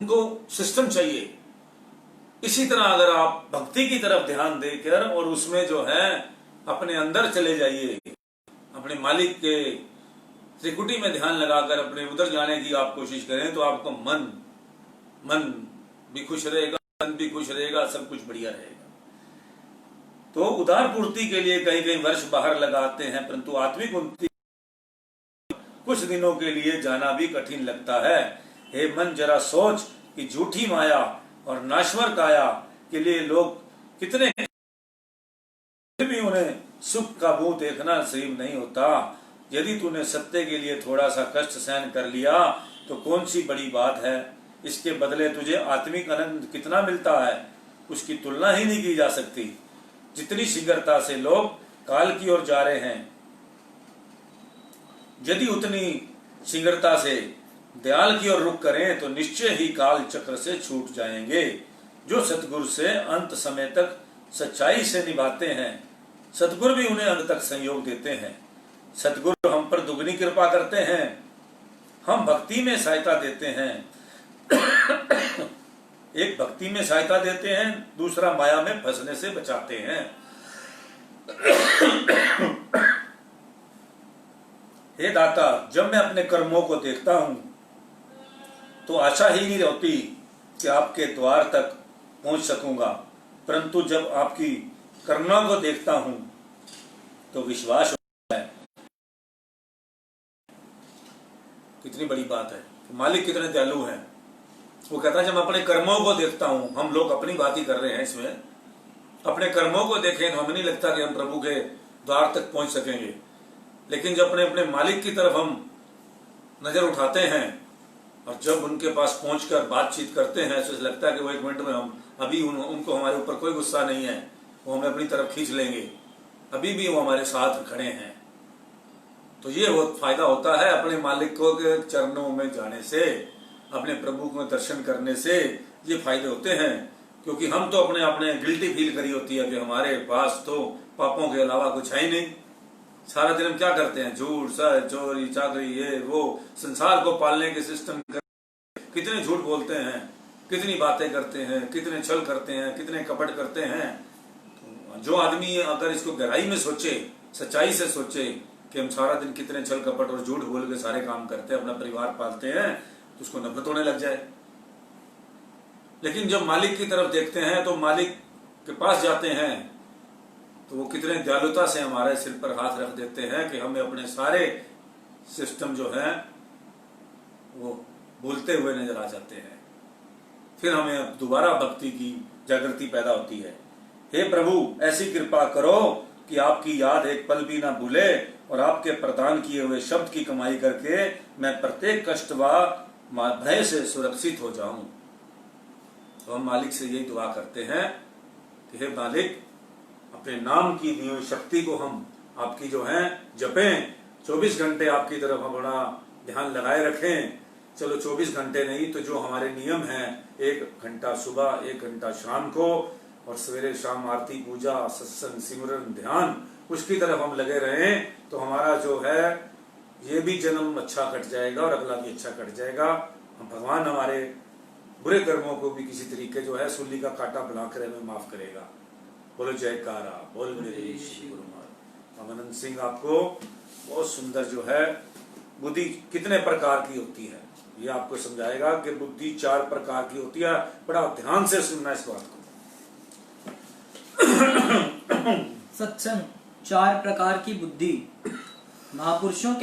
उनको सिस्टम चाहिए। इसी तरह अगर आप भक्ति की तरफ ध्यान देकर और उसमें जो है अपने अंदर चले जाइए, अपने मालिक के त्रिकुटी में ध्यान लगाकर अपने उधर जाने की आप कोशिश करें, तो आपको मन भी खुश रहेगा, मन भी खुश रहेगा, सब कुछ बढ़िया रहेगा। तो उदार पूर्ति के लिए कई कई वर्ष बाहर लगाते हैं, परंतु आत्मिक उन्नति कुछ दिनों के लिए जाना भी कठिन लगता है। हे मन, जरा सोच कि झूठी माया और नाश्वर काया के लिए लोग कितने, फिर भी उन्हें सुख का मुंह देखना सही नहीं होता। यदि तूने सत्य के लिए थोड़ा सा कष्ट सहन कर लिया तो कौन सी बड़ी बात है। इसके बदले तुझे आत्मिक आनंद कितना मिलता है, उसकी तुलना ही नहीं की जा सकती। जितनी शीघ्रता से लोग काल की ओर जा रहे हैं, यदि उतनी शीघ्रता से दयाल की ओर रुख करें तो निश्चय ही काल चक्र से छूट जाएंगे। जो सतगुरु से अंत समय तक सच्चाई से निभाते हैं, सतगुरु भी उन्हें अंत तक संयोग देते हैं। सतगुरु हम पर दुगनी कृपा करते हैं, हम भक्ति में सहायता देते हैं। एक भक्ति में सहायता देते हैं, दूसरा माया में फंसने से बचाते हैं। हे दाता, जब मैं अपने कर्मों को देखता हूं तो आशा ही नहीं होती कि आपके द्वार तक पहुंच सकूंगा, परंतु जब आपकी करुणा को देखता हूं तो विश्वास होता है। कितनी बड़ी बात है, मालिक कितने दयालु हैं। वो कहता है जब मैं अपने कर्मों को देखता हूं, हम लोग अपनी बात ही कर रहे हैं इसमें, अपने कर्मों को देखें तो हमें नहीं लगता कि हम प्रभु के द्वार तक पहुंच सकेंगे। लेकिन जब अपने अपने मालिक की तरफ हम नजर उठाते हैं और जब उनके पास पहुंचकर बातचीत करते हैं तो लगता है कि वो एक मिनट में हम अभी उनको हमारे ऊपर कोई गुस्सा नहीं है, वो हमें अपनी तरफ खींच लेंगे, अभी भी वो हमारे साथ खड़े हैं। तो ये बहुत फायदा होता है अपने मालिक को के चरणों में जाने से, अपने प्रभु को दर्शन करने से ये फायदे होते हैं। क्योंकि हम तो अपने गिल्टी फील करी होती है कि हमारे पास तो पापों के अलावा कुछ है ही नहीं। सारा दिन हम क्या करते हैं, झूठ सच चोरी चाकरी ये वो, संसार को पालने के सिस्टम कितने झूठ बोलते हैं, कितनी बातें करते हैं, कितने छल करते हैं, कितने कपट करते हैं। तो जो आदमी अगर इसको गहराई में सोचे, सच्चाई से सोचे कि हम सारा दिन कितने छल कपट और झूठ बोल के सारे काम करते हैं, अपना परिवार पालते हैं, तो उसको नफरत होने लग जाए। लेकिन जब मालिक की तरफ देखते हैं तो मालिक के पास जाते हैं तो वो कितने दयालुता से हमारे सिर पर हाथ रख देते हैं कि हमें अपने सारे सिस्टम जो है वो भूलते हुए नजर आ जाते हैं। फिर हमें दोबारा भक्ति की जागृति पैदा होती है। हे प्रभु, ऐसी कृपा करो कि आपकी याद एक पल भी ना भूले और आपके प्रदान किए हुए शब्द की कमाई करके मैं प्रत्येक कष्ट व भय से सुरक्षित हो जाऊं। तो हम मालिक से यही दुआ करते हैं कि हे मालिक, अपने नाम की दी हुई शक्ति को हम आपकी जो है जपें, 24 घंटे आपकी तरफ अपना ध्यान लगाए रखें। चलो 24 घंटे नहीं तो जो हमारे नियम हैं, 1 घंटा सुबह, 1 घंटा शाम को, और सवेरे शाम आरती पूजा सत्संग सिमरन ध्यान, उसकी तरफ हम लगे रहें तो हमारा जो है ये भी जन्म अच्छा कट जाएगा और अगला भी अच्छा कट जाएगा। भगवान हमारे बुरे कर्मों को भी किसी तरीके जो है सूली का कांटा बनाकर हमें माफ करेगा। बोलो जयकारा, बोल मेरे श्री गुरु महाराज। अमनंद सिंह आपको बहुत सुंदर जो है बुद्धि कितने प्रकार की होती है ये आपको समझाएगा कि बुद्धि 4 प्रकार की होती है। बड़ा ध्यान से सुनना इस बात को। सत्संग 4 प्रकार की बुद्धि। महापुरुषों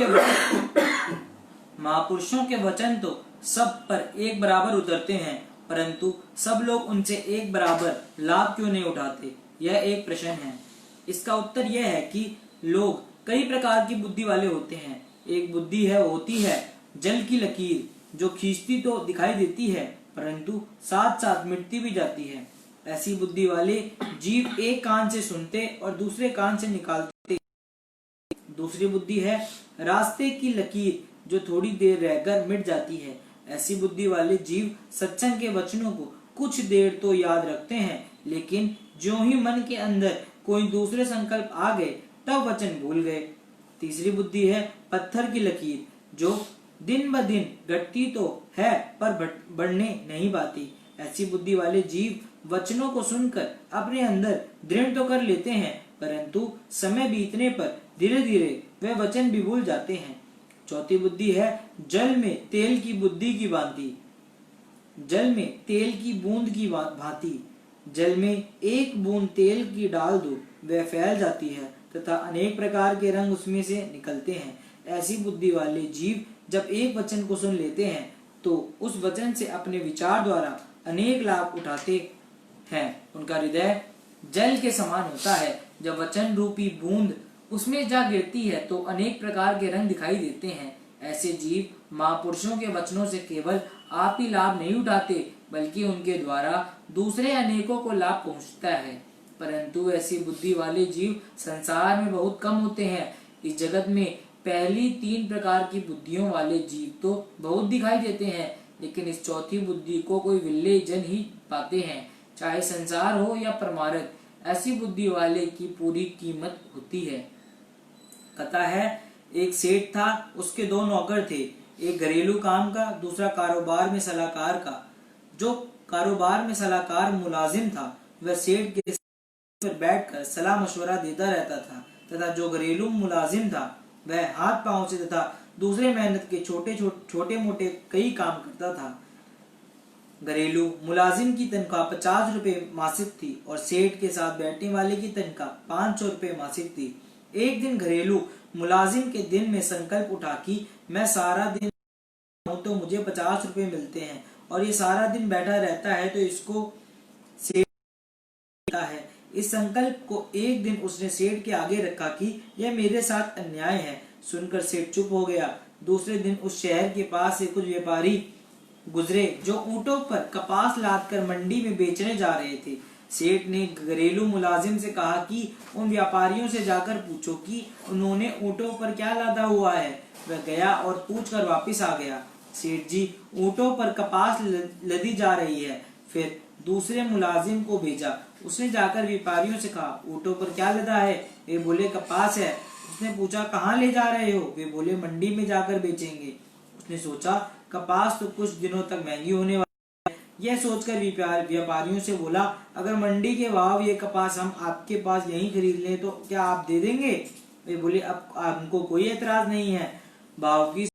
के वचन तो सब पर एक बराबर उतरते हैं परंतु सब लोग उनसे एक बराबर लाभ क्यों नहीं उठाते, यह एक प्रश्न है। इसका उत्तर यह है कि लोग कई प्रकार की बुद्धि वाले होते हैं। एक बुद्धि होती है जल की लकीर, जो खींचती तो दिखाई देती है परंतु साथ साथ मिटती भी जाती है। ऐसी बुद्धि वाले जीव एक कान से सुनते और दूसरे कान से निकालते। दूसरी बुद्धि है रास्ते की लकीर, जो थोड़ी देर रहकर मिट जाती है। ऐसी बुद्धि वाले जीव सत्संग के वचनों को कुछ देर तो याद रखते हैं, लेकिन ज्यों ही मन के अंदर कोई दूसरे संकल्प आ गए तब वचन भूल गए। तीसरी बुद्धि है पत्थर की लकीर, जो दिन ब दिन घटती तो है पर बढ़ने नहीं पाती। ऐसी बुद्धि वाले जीव वचनों को सुनकर अपने अंदर दृढ़ तो कर लेते हैं, परंतु समय बीतने पर धीरे धीरे वे वचन भी भूल जाते हैं। चौथी बुद्धि है जल में तेल की बुद्धि की भांति, जल में तेल की बूंद की भांति। जल में एक बूंद तेल की डाल दो, वह फैल जाती है तथा अनेक प्रकार के रंग उसमें से निकलते हैं। ऐसी बुद्धि वाले जीव जब एक वचन को सुन लेते हैं तो उस वचन से अपने विचार द्वारा अनेक लाभ उठाते हैं। उनका हृदय जल के समान होता है। जब वचन रूपी बूंद उसमें जा गिरती है तो अनेक प्रकार के रंग दिखाई देते हैं। ऐसे जीव महापुरुषों के वचनों से केवल आप ही लाभ नहीं उठाते, बल्कि उनके द्वारा दूसरे अनेकों को लाभ पहुंचता है। परंतु ऐसी बुद्धि वाले जीव संसार में बहुत कम होते हैं। इस जगत में पहली तीन प्रकार की बुद्धियों वाले जीव तो बहुत दिखाई देते हैं, लेकिन इस चौथी बुद्धि को कोई विरले जन ही पाते हैं, चाहे संसार हो या परमार्थ। ऐसी बुद्धि वाले की पूरी कीमत होती है। कथा है, एक सेठ था, उसके दो नौकर थे, एक घरेलू काम का, दूसरा कारोबार में सलाहकार का। जो कारोबार में सलाहकार मुलाजिम था वह सेठ के पर बैठकर सलाह मशवरा देता रहता था, तथा जो घरेलू मुलाजिम था वह हाथ पांव से तथा दूसरे मेहनत के छोटे मोटे कई काम करता था। घरेलू मुलाजिम की तनख्वाह 50 रुपए मासिक थी और सेठ के साथ बैठने वाले की तनख्वाह 500 रुपए मासिक थी। एक दिन घरेलू मुलाजिम के दिन में संकल्प उठा कि मैं सारा दिन तो मुझे 50 रुपए मिलते हैं और ये सारा दिन बैठा रहता है तो इसको सेठ है। इस संकल्प को एक दिन उसने सेठ के आगे रखा कि यह मेरे साथ अन्याय है। सुनकर सेठ चुप हो गया। दूसरे दिन उस शहर के पास से कुछ व्यापारी गुजरे जो ऊंटों पर कपास लादकर मंडी में बेचने जा रहे थे। सेठ ने घरेलू मुलाजिम से कहा कि उन व्यापारियों से जाकर पूछो कि उन्होंने ऊंटों पर क्या लादा हुआ है। वह गया और पूछकर वापस आ गया, सेठ जी ऊंटों पर कपास लदी जा रही है। फिर दूसरे मुलाजिम को भेजा। उसने जाकर व्यापारियों से कहा, ऊंटों पर क्या लदा है? वे बोले कपास है। उसने पूछा कहाँ ले जा रहे हो? वे बोले मंडी में जाकर बेचेंगे। उसने सोचा कपास तो कुछ दिनों तक महंगी होने वाली है। यह सोचकर व्यापारियों से बोला, अगर मंडी के भाव ये कपास हम आपके पास यहीं खरीद लें तो क्या आप दे देंगे? वे बोले अब हमको कोई एतराज नहीं है। भाव की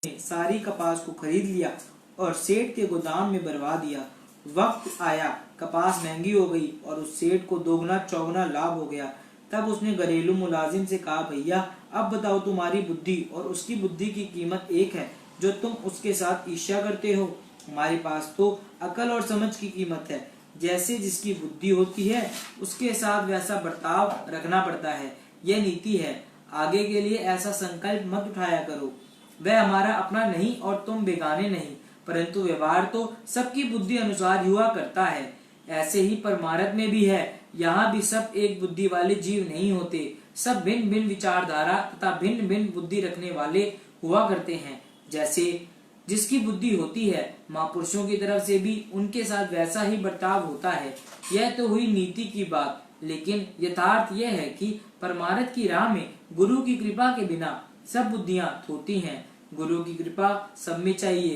सारी कपास को खरीद लिया और सेठ के गोदाम में भरवा दिया। वक्त आया, कपास महंगी हो गई और उस सेठ को दोगुना चौगुना लाभ हो गया। तब उसने घरेलू मुलाजिम से कहा, भैया अब बताओ तुम्हारी बुद्धि और उसकी बुद्धि की कीमत एक है, जो तुम उसके साथ ईर्ष्या करते हो। हमारे पास तो अकल और समझ की कीमत है। जैसे जिसकी बुद्धि होती है उसके साथ वैसा बर्ताव रखना पड़ता है। यह नीति है। आगे के लिए ऐसा संकल्प मत उठाया करो। वह हमारा अपना नहीं और तुम बेगाने नहीं, परंतु व्यवहार तो सबकी बुद्धि अनुसार हुआ करता है। ऐसे ही परमार्थ में भी है। यहाँ भी सब एक बुद्धि वाले जीव नहीं होते। सब भिन्न भिन्न विचारधारा तथा भिन्न भिन्न बुद्धि रखने वाले हुआ करते हैं। जैसे जिसकी बुद्धि होती है, महापुरुषों की तरफ से भी उनके साथ वैसा ही बर्ताव होता है। यह तो हुई नीति की बात, लेकिन यथार्थ यह है कि परमार्थ की राह में गुरु की कृपा के बिना सब बुद्धियां थोती हैं। गुरु की कृपा सब में चाहिए,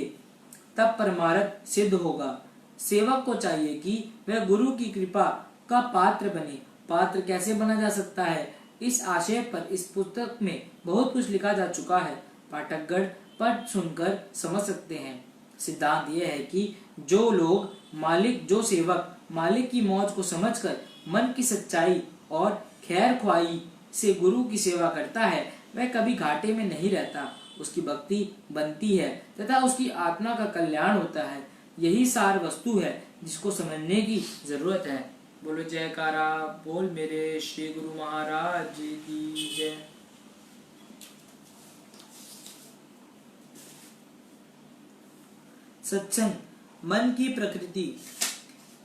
तब परमार्थ सिद्ध होगा। सेवक को चाहिए कि वह गुरु की कृपा का पात्र बने। पात्र कैसे बना जा सकता है, इस आशय पर इस पुस्तक में बहुत कुछ लिखा जा चुका है। पाठकगण पढ़ सुनकर समझ सकते हैं। सिद्धांत यह है कि जो सेवक मालिक की मौज को समझकर मन की सच्चाई और खैर ख्वाही से गुरु की सेवा करता है, वह कभी घाटे में नहीं रहता। उसकी भक्ति बनती है तथा उसकी आत्मा का कल्याण होता है। यही सार वस्तु है जिसको समझने की जरूरत है। बोलो जयकारा बोल मेरे श्री गुरु महाराज जी की जय। सत्संग मन की प्रकृति।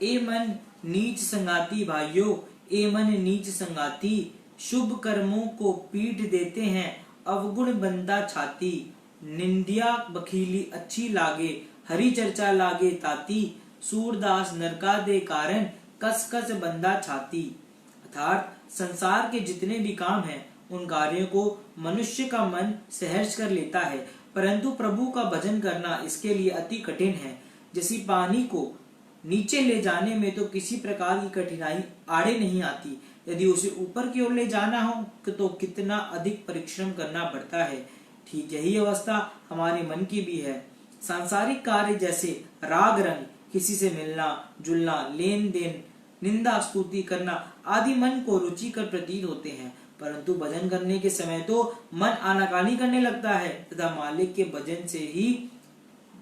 ए मन नीच संगाती भाइयों, ए मन नीच संगाती, शुभ कर्मों को पीठ देते हैं अवगुण बंदा छाती। निंदिया बखीली अच्छी लागे, हरि चर्चा लागे ताती, सूरदास नरका दे कारण कस कस बंदा छाती। अर्थात संसार के जितने भी काम हैं उन कार्यों को मनुष्य का मन सहर्ष कर लेता है, परंतु प्रभु का भजन करना इसके लिए अति कठिन है। जैसी पानी को नीचे ले जाने में तो किसी प्रकार की कठिनाई आड़े नहीं आती, यदि उसे ऊपर की ओर ले जाना हो तो कितना अधिक परिश्रम करना पड़ता है। ठीक यही अवस्था हमारे मन की भी है। सांसारिक कार्य जैसे राग रंग, किसी से मिलना जुलना, लेन देन, निंदा स्तुति करना आदि मन को रुचिकर प्रतीत होते हैं, परंतु भजन करने के समय तो मन आनाकानी करने लगता है तथा मालिक के भजन से ही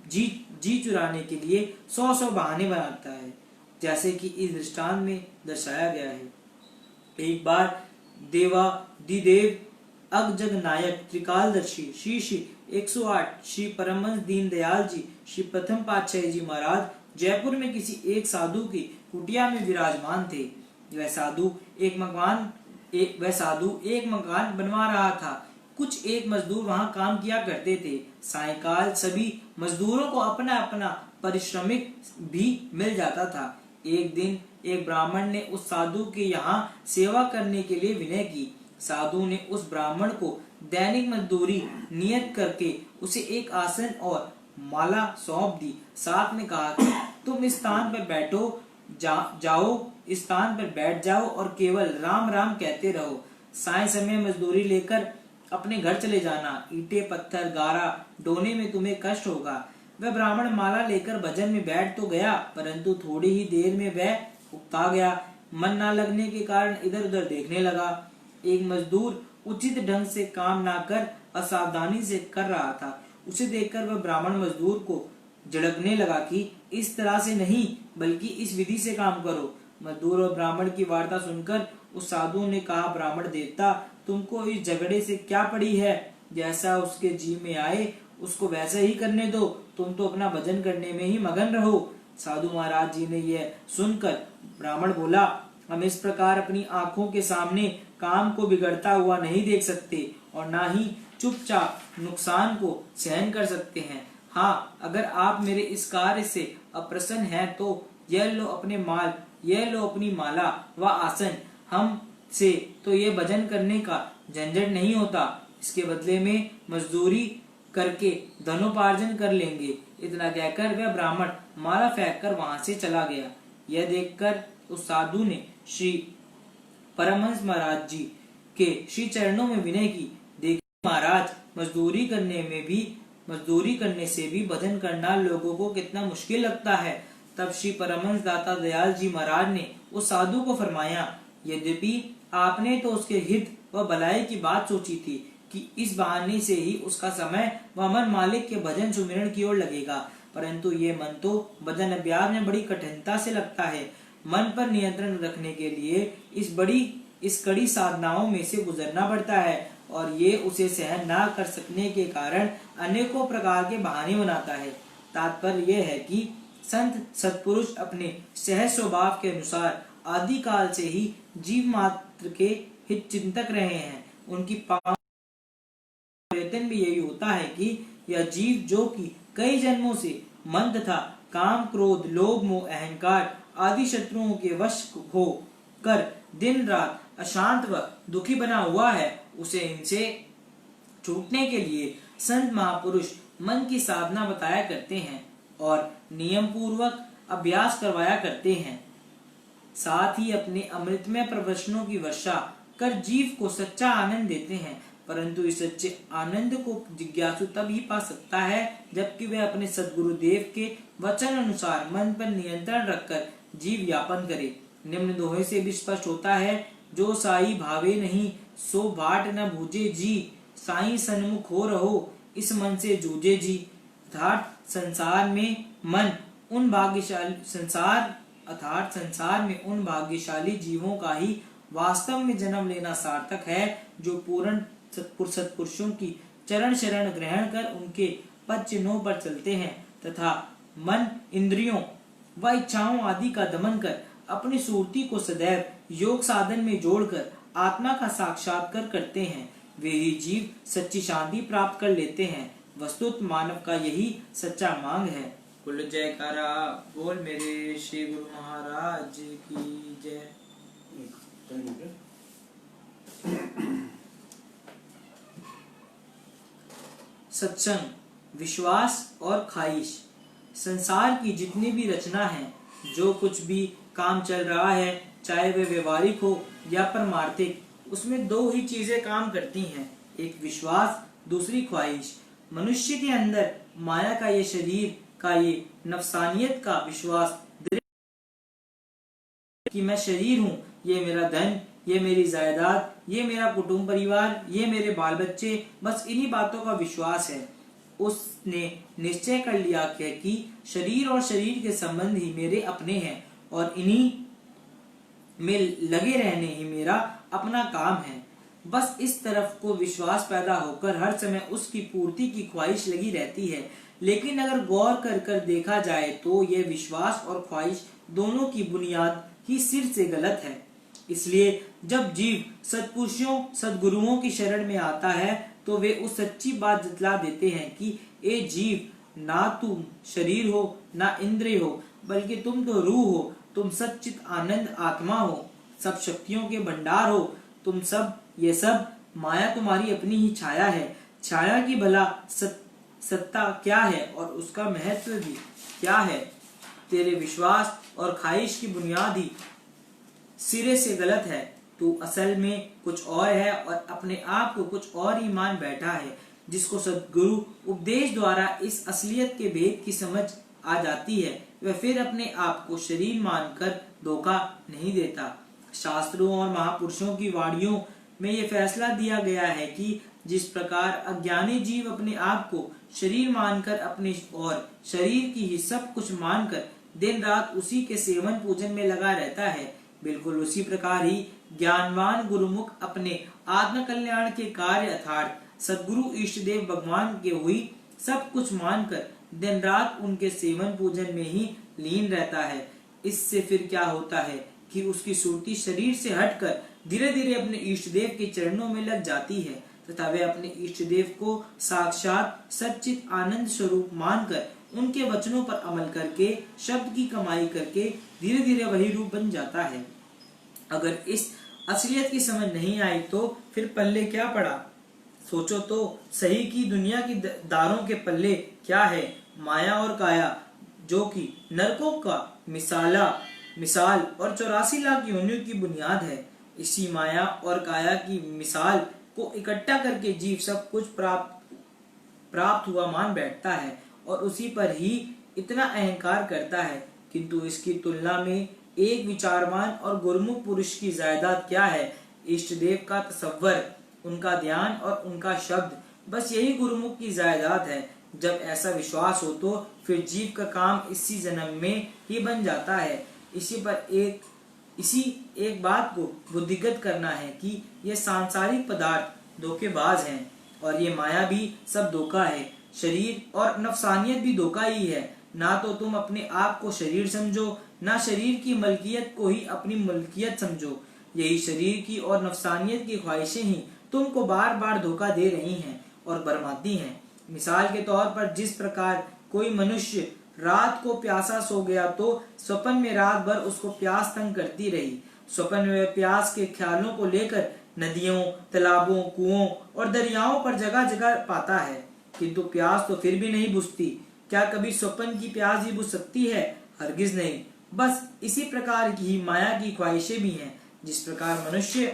जी चुराने के लिए 100 बहाने बनाता है, जैसे कि इस दृष्टांत में दर्शाया गया है। एक बार देवादिदेव अगजग नायक त्रिकालदर्शी श्री 108 श्री परमहंस दीनदयाल जी श्री प्रथम पातशाही जी महाराज जयपुर में किसी एक साधु की कुटिया में विराजमान थे। वह साधु एक मकान बनवा रहा था। कुछ एक मजदूर वहां काम किया करते थे। सायंकाल सभी मजदूरों को अपना अपना पारिश्रमिक भी मिल जाता था। एक दिन एक ब्राह्मण ने उस साधु के यहाँ सेवा करने के लिए विनय की। साधु ने उस ब्राह्मण को दैनिक मजदूरी नियत करके उसे एक आसन और माला सौंप दी। साथ में कहा कि तुम इस स्थान पर इस स्थान पर बैठ जाओ और केवल राम राम कहते रहो। साय समय मजदूरी लेकर अपने घर चले जाना। ईंटे पत्थर गारा ढोने में तुम्हें कष्ट होगा। वह ब्राह्मण माला लेकर भजन में बैठ तो गया, परंतु थोड़ी ही देर में वह उकता गया। मन न लगने के कारण इधर उधर देखने लगा। एक मजदूर उचित ढंग से काम ना कर असावधानी से कर रहा था। उसे देखकर वह ब्राह्मण मजदूर को झिड़कने लगा कि इस तरह से नहीं बल्कि इस विधि से काम करो। मजदूर और ब्राह्मण की वार्ता सुनकर उस साधु ने कहा, ब्राह्मण देवता, तुमको इस झगड़े से क्या पड़ी है? जैसा उसके जी में आए उसको वैसे ही करने दो, तुम तो अपना भजन करने में ही मगन रहो। साधु महाराज जी ने यह सुनकर ब्राह्मण बोला, हम इस प्रकार अपनी आंखों के सामने काम को बिगड़ता हुआ नहीं देख सकते और ना ही चुपचाप नुकसान को सहन कर सकते हैं। हाँ, अगर आप मेरे इस कार्य से अप्रसन्न हैं तो यह लो अपनी माला व आसन। हम से तो ये भजन करने का झंझट नहीं होता, इसके बदले में मजदूरी करके धनोपार्जन कर लेंगे। इतना कहकर वह ब्राह्मण माला फेंक कर वहां से चला गया। यह देखकर उस साधु ने श्री परमहंस महाराज जी के श्री चरणों में विनय की। देखिए महाराज, मजदूरी करने से भी भजन करना लोगों को कितना मुश्किल लगता है। तब श्री परमहंस दाता दयाल जी महाराज ने उस साधु को फरमाया, यद्यपि आपने तो उसके हित व भलाई की बात सोची थी कि इस बहाने से ही उसका समय व मन मालिक के भजन सुमिरन की ओर लगेगा, परंतु ये मन तो भजन अभ्यास में बड़ी कठिनता से लगता है। मन पर नियंत्रण रखने के लिए इस कड़ी साधनाओं में से गुजरना पड़ता है और ये उसे सहन ना कर सकने के कारण अनेकों प्रकार के बहाने बनाता है। तात्पर्य यह है कि संत सत्पुरुष अपने सहज स्वभाव के अनुसार आदि काल से ही जीव मात्र के हित चिंतक रहे हैं। उनकी प्रयत्न भी यही होता है कि यह जीव जो कि कई जन्मों से मन तथा काम क्रोध लोभ मोह अहंकार आदि शत्रुओं के वश हो कर दिन रात अशांत व दुखी बना हुआ है, उसे इनसे छूटने के लिए संत महापुरुष मन की साधना बताया करते हैं और नियम पूर्वक अभ्यास करवाया करते हैं। साथ ही अपने अमृतमय प्रवचनों की वर्षा कर जीव को सच्चा आनंद देते हैं, परंतु इस सच्चे आनंद को जिज्ञासु तब ही पा सकता है जबकि वह अपने सद्गुरुदेव के वचन अनुसार मन पर नियंत्रण रखकर जीव यापन करे। निम्न दोहे से भी स्पष्ट होता है, जो साई भावे नहीं सो बाट न भूजे जी, साई सन्मुख हो रहो इस मन से जूझे जी। अर्थात संसार में मन उन भाग्यशाली संसार में उन भाग्यशाली जीवों का ही वास्तव में जन्म लेना सार्थक है जो पूर्ण सत्पुरुषों की चरण शरण ग्रहण कर उनके पद चिन्हों पर चलते हैं तथा मन, इंद्रियों व इच्छाओं आदि का दमन कर अपनी सुरती को सदैव योग साधन में जोड़कर आत्मा का साक्षात्कार करते हैं। वे ही जीव सच्ची शांति प्राप्त कर लेते हैं। वस्तुत मानव का यही सच्चा मांग है। बोलो जयकारा बोल मेरे श्री गुरु महाराज की जय। सत्संग, विश्वास और ख्वाहिश। संसार की जितनी भी रचना है, जो कुछ भी काम चल रहा है, चाहे वह व्यवहारिक हो या परमार्थिक, उसमें दो ही चीजें काम करती हैं, एक विश्वास, दूसरी ख्वाहिश। मनुष्य के अंदर माया का ये शरीर का ये नफसानियत का विश्वास कि मैं शरीर हूँ, ये मेरा धन, ये मेरी जायदाद, ये मेरा कुटुंब परिवार, ये मेरे बाल बच्चे, बस इन्हीं बातों का विश्वास है। उसने निश्चय कर लिया है कि शरीर और शरीर के संबंध ही मेरे अपने हैं और इन्हीं में लगे रहने ही मेरा अपना काम है। बस इस तरफ को विश्वास पैदा होकर हर समय उसकी पूर्ति की ख्वाहिश लगी रहती है। लेकिन अगर गौर कर कर देखा जाए तो यह विश्वास और ख्वाहिश दोनों की बुनियाद ही सिर से गलत है। इसलिए जब जीव सत्पुरुषों सद्गुरुओं की शरण में आता है तो वे उस सच्ची बात जतला देते हैं कि ए जीव, ना तुम शरीर हो ना इंद्रिय हो, बल्कि तुम तो रूह हो, तुम सच्चित आनंद आत्मा हो, सब शक्तियों के भंडार हो, तुम सब ये सब माया तुम्हारी अपनी ही छाया है। छाया की भला सत्ता क्या है और उसका महत्व भी क्या है। तेरे विश्वास और ख्वाहिश की बुनियाद ही सिरे से गलत है। तू असल में कुछ और है और अपने आप को कुछ और ही मान बैठा है। जिसको सद्गुरु उपदेश द्वारा इस असलियत के भेद की समझ आ जाती है, वह फिर अपने आप को शरीर मानकर धोखा नहीं देता। शास्त्रों और महापुरुषों की वाणियों में यह फैसला दिया गया है कि जिस प्रकार अज्ञानी जीव अपने आप को शरीर मानकर अपने और शरीर की ही सब कुछ मानकर दिन रात उसी के सेवन पूजन में लगा रहता है, बिल्कुल उसी प्रकार ही ज्ञानवान गुरुमुख अपने आत्म कल्याण के कार्य अर्थात सद्गुरु इष्ट देव भगवान के हुई सब कुछ मानकर दिन रात उनके सेवन पूजन में ही लीन रहता है। इससे फिर क्या होता है कि उसकी सुरती शरीर से हटकर धीरे धीरे अपने इष्ट देव के चरणों में लग जाती है तथा वे अपने इष्ट देव को साक्षात सच्चित आनंद स्वरूप मानकर उनके वचनों पर अमल करके शब्द की कमाई करके धीरे धीरे वही रूप बन जाता है। अगर इस असलियत की समझ नहीं आई तो फिर पल्ले क्या पड़ा। सोचो तो सही की दुनिया की दारों के पल्ले क्या है। माया और काया जो कि नरकों का मिसाल और 84 लाख योनियों की बुनियाद है। इसी माया और काया की मिसाल को इकट्ठा करके जीव सब कुछ प्राप्त हुआ मान बैठता है और उसी पर ही इतना अहंकार करता है। किंतु इसकी तुलना में एक विचारवान और गुरुमुख पुरुष की जायदाद क्या है। इष्ट देव का तसव्वुर, उनका ध्यान और उनका शब्द, बस यही गुरुमुख की जायदाद है। जब ऐसा विश्वास हो तो फिर जीव का काम इसी जन्म में ही बन जाता है। इसी एक बात को बुद्धिगत करना है कि ये सांसारिक पदार्थ धोखेबाज हैं और ये माया भी सब धोखा है। शरीर और नफसानियत भी धोखा ही है। ना तो तुम अपने आप को शरीर समझो, ना शरीर की मलकियत को ही अपनी मलकियत समझो। यही शरीर की और नफसानियत की ख्वाहिशें ही तुमको बार बार धोखा दे रही हैं और बर्बादी हैं। मिसाल के तौर पर जिस प्रकार कोई मनुष्य रात को प्यासा सो गया तो स्वप्न में रात भर उसको प्यास तंग करती रही। स्वप्न में प्यास के ख्यालों को लेकर नदियों, तालाबों, कुओं और दरियाओं पर जगह जगह पाता है, किंतु प्यास तो फिर भी नहीं बुझती। क्या कभी स्वप्न की प्यास ही बुझ सकती है? हरगिज नहीं। बस इसी प्रकार की ही माया की ख्वाहिशें भी हैं। जिस प्रकार मनुष्य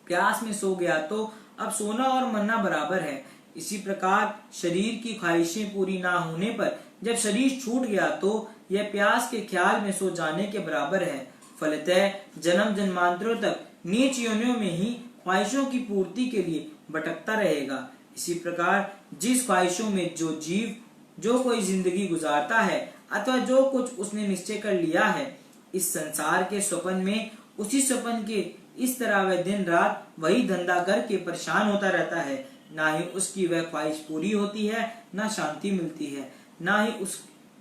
प्यास में सो गया तो अब सोना और मरना बराबर है, इसी प्रकार शरीर की ख्वाहिशें पूरी ना होने पर जब शरीर छूट गया तो यह प्यास के ख्याल में सो जाने के बराबर है। फलतः जन्म जन्मांतरों तक नीच योनियों में ही ख्वाहिशों की पूर्ति के लिए भटकता रहेगा। इसी प्रकार जिस ख्वाहिशों में जो जीव जो कोई जिंदगी गुजारता है, अथवा जो कुछ उसने निश्चय कर लिया है, इस संसार के स्वप्न में उसी स्वप्न के इस तरह वह दिन रात वही धंधा करके परेशान होता रहता है। ना ही उसकी वह ख्वाहिश पूरी होती है, ना शांति मिलती है,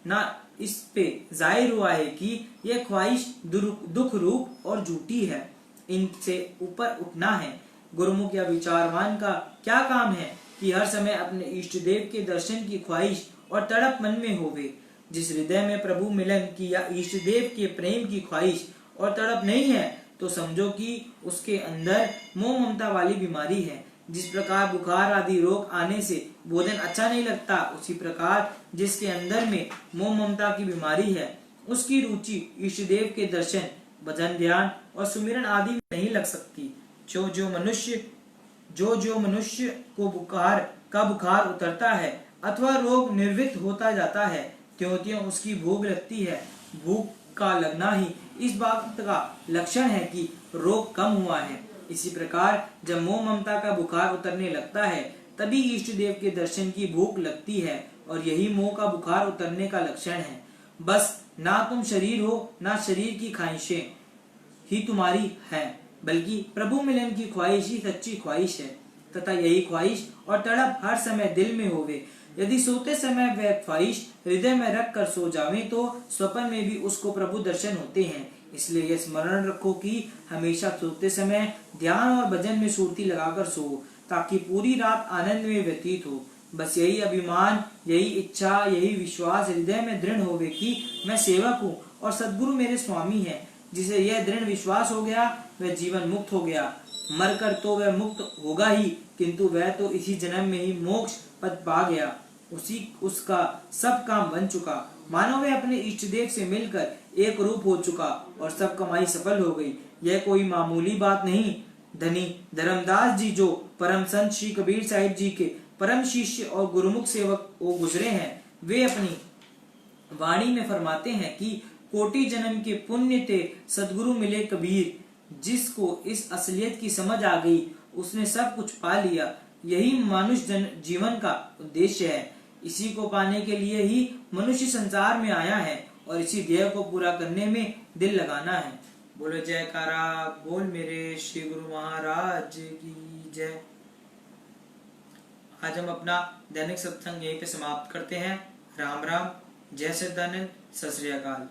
ना इस पे जाहिर हुआ है कि यह ख्वाहिश दुख रूप और झूठी है। इनसे ऊपर उठना है। गुरुमुख या विचारवान का क्या काम है कि हर समय अपने इष्ट देव के दर्शन की ख्वाहिश और तड़प मन में होवे। जिस हृदय में प्रभु मिलन की या इष्ट देव के प्रेम की ख्वाहिश और तड़प नहीं है, तो समझो कि उसके अंदर मोह ममता वाली बीमारी है। जिस प्रकार बुखार आदि रोग आने से भोजन अच्छा नहीं लगता, उसी प्रकार जिसके अंदर में मोह ममता की बीमारी है, उसकी रुचि इष्ट देव के दर्शन, भजन, ध्यान और सुमिरन आदि में नहीं लग सकती। जो जो मनुष्य को बुखार उतरता है अथवा रोग निर्वृत्त होता जाता है, त्यों त्यों उसकी भूख लगती है। भूख का लगना ही इस बात का लक्षण है कि रोग कम हुआ है। इसी प्रकार जब मोह ममता का बुखार उतरने लगता है, तभी इष्ट देव के दर्शन की भूख लगती है, और यही मोह का बुखार उतरने का लक्षण है। बस ना तुम शरीर हो, ना शरीर की ख्वाहिशें ही तुम्हारी है, बल्कि प्रभु मिलन की ख्वाहिश ही सच्ची ख्वाहिश है। तथा यही ख्वाहिश और तड़प हर समय दिल में होवे। यदि सोते समय वह ख्वाहिश हृदय में रख कर सो जावे, तो स्वप्न में भी उसको प्रभु दर्शन होते हैं। इसलिए यह स्मरण रखो कि हमेशा सोते समय ध्यान और भजन में सुरती लगाकर सो, ताकि पूरी रात आनंद में व्यतीत हो। बस यही अभिमान, यही इच्छा, यही विश्वास हृदय में दृढ़ होवे कि मैं सेवक हूँ और सद्गुरु मेरे स्वामी है। जिसे यह दृढ़ विश्वास हो गया, वह जीवन मुक्त हो गया। मरकर तो वह मुक्त होगा ही, किंतु वह तो इसी जन्म में ही मोक्ष पद पा गया। उसका सब काम बन चुका। मानो वह अपने इष्ट देव से मिलकर एक रूप हो चुका और सब कमाई सफल हो गई। यह कोई मामूली बात नहीं। धनी धर्मदास जी, जो परम संत श्री कबीर साहिब जी के परम शिष्य और गुरुमुख सेवक वो गुजरे हैं, वे अपनी वाणी में फरमाते हैं कि कोटि जन्म के पुण्य ते सदगुरु मिले कबीर। जिसको इस असलियत की समझ आ गई, उसने सब कुछ पा लिया। यही मनुष्य जीवन का उद्देश्य है। इसी को पाने के लिए ही मनुष्य संसार में आया है, और इसी ध्येय को पूरा करने में दिल लगाना है। बोलो जयकारा बोल मेरे श्री गुरु महाराज की जय। आज हम अपना दैनिक सत्संग यहीं पे समाप्त करते हैं। राम राम, जय सच्चिदानंद, सत श्री अकाल।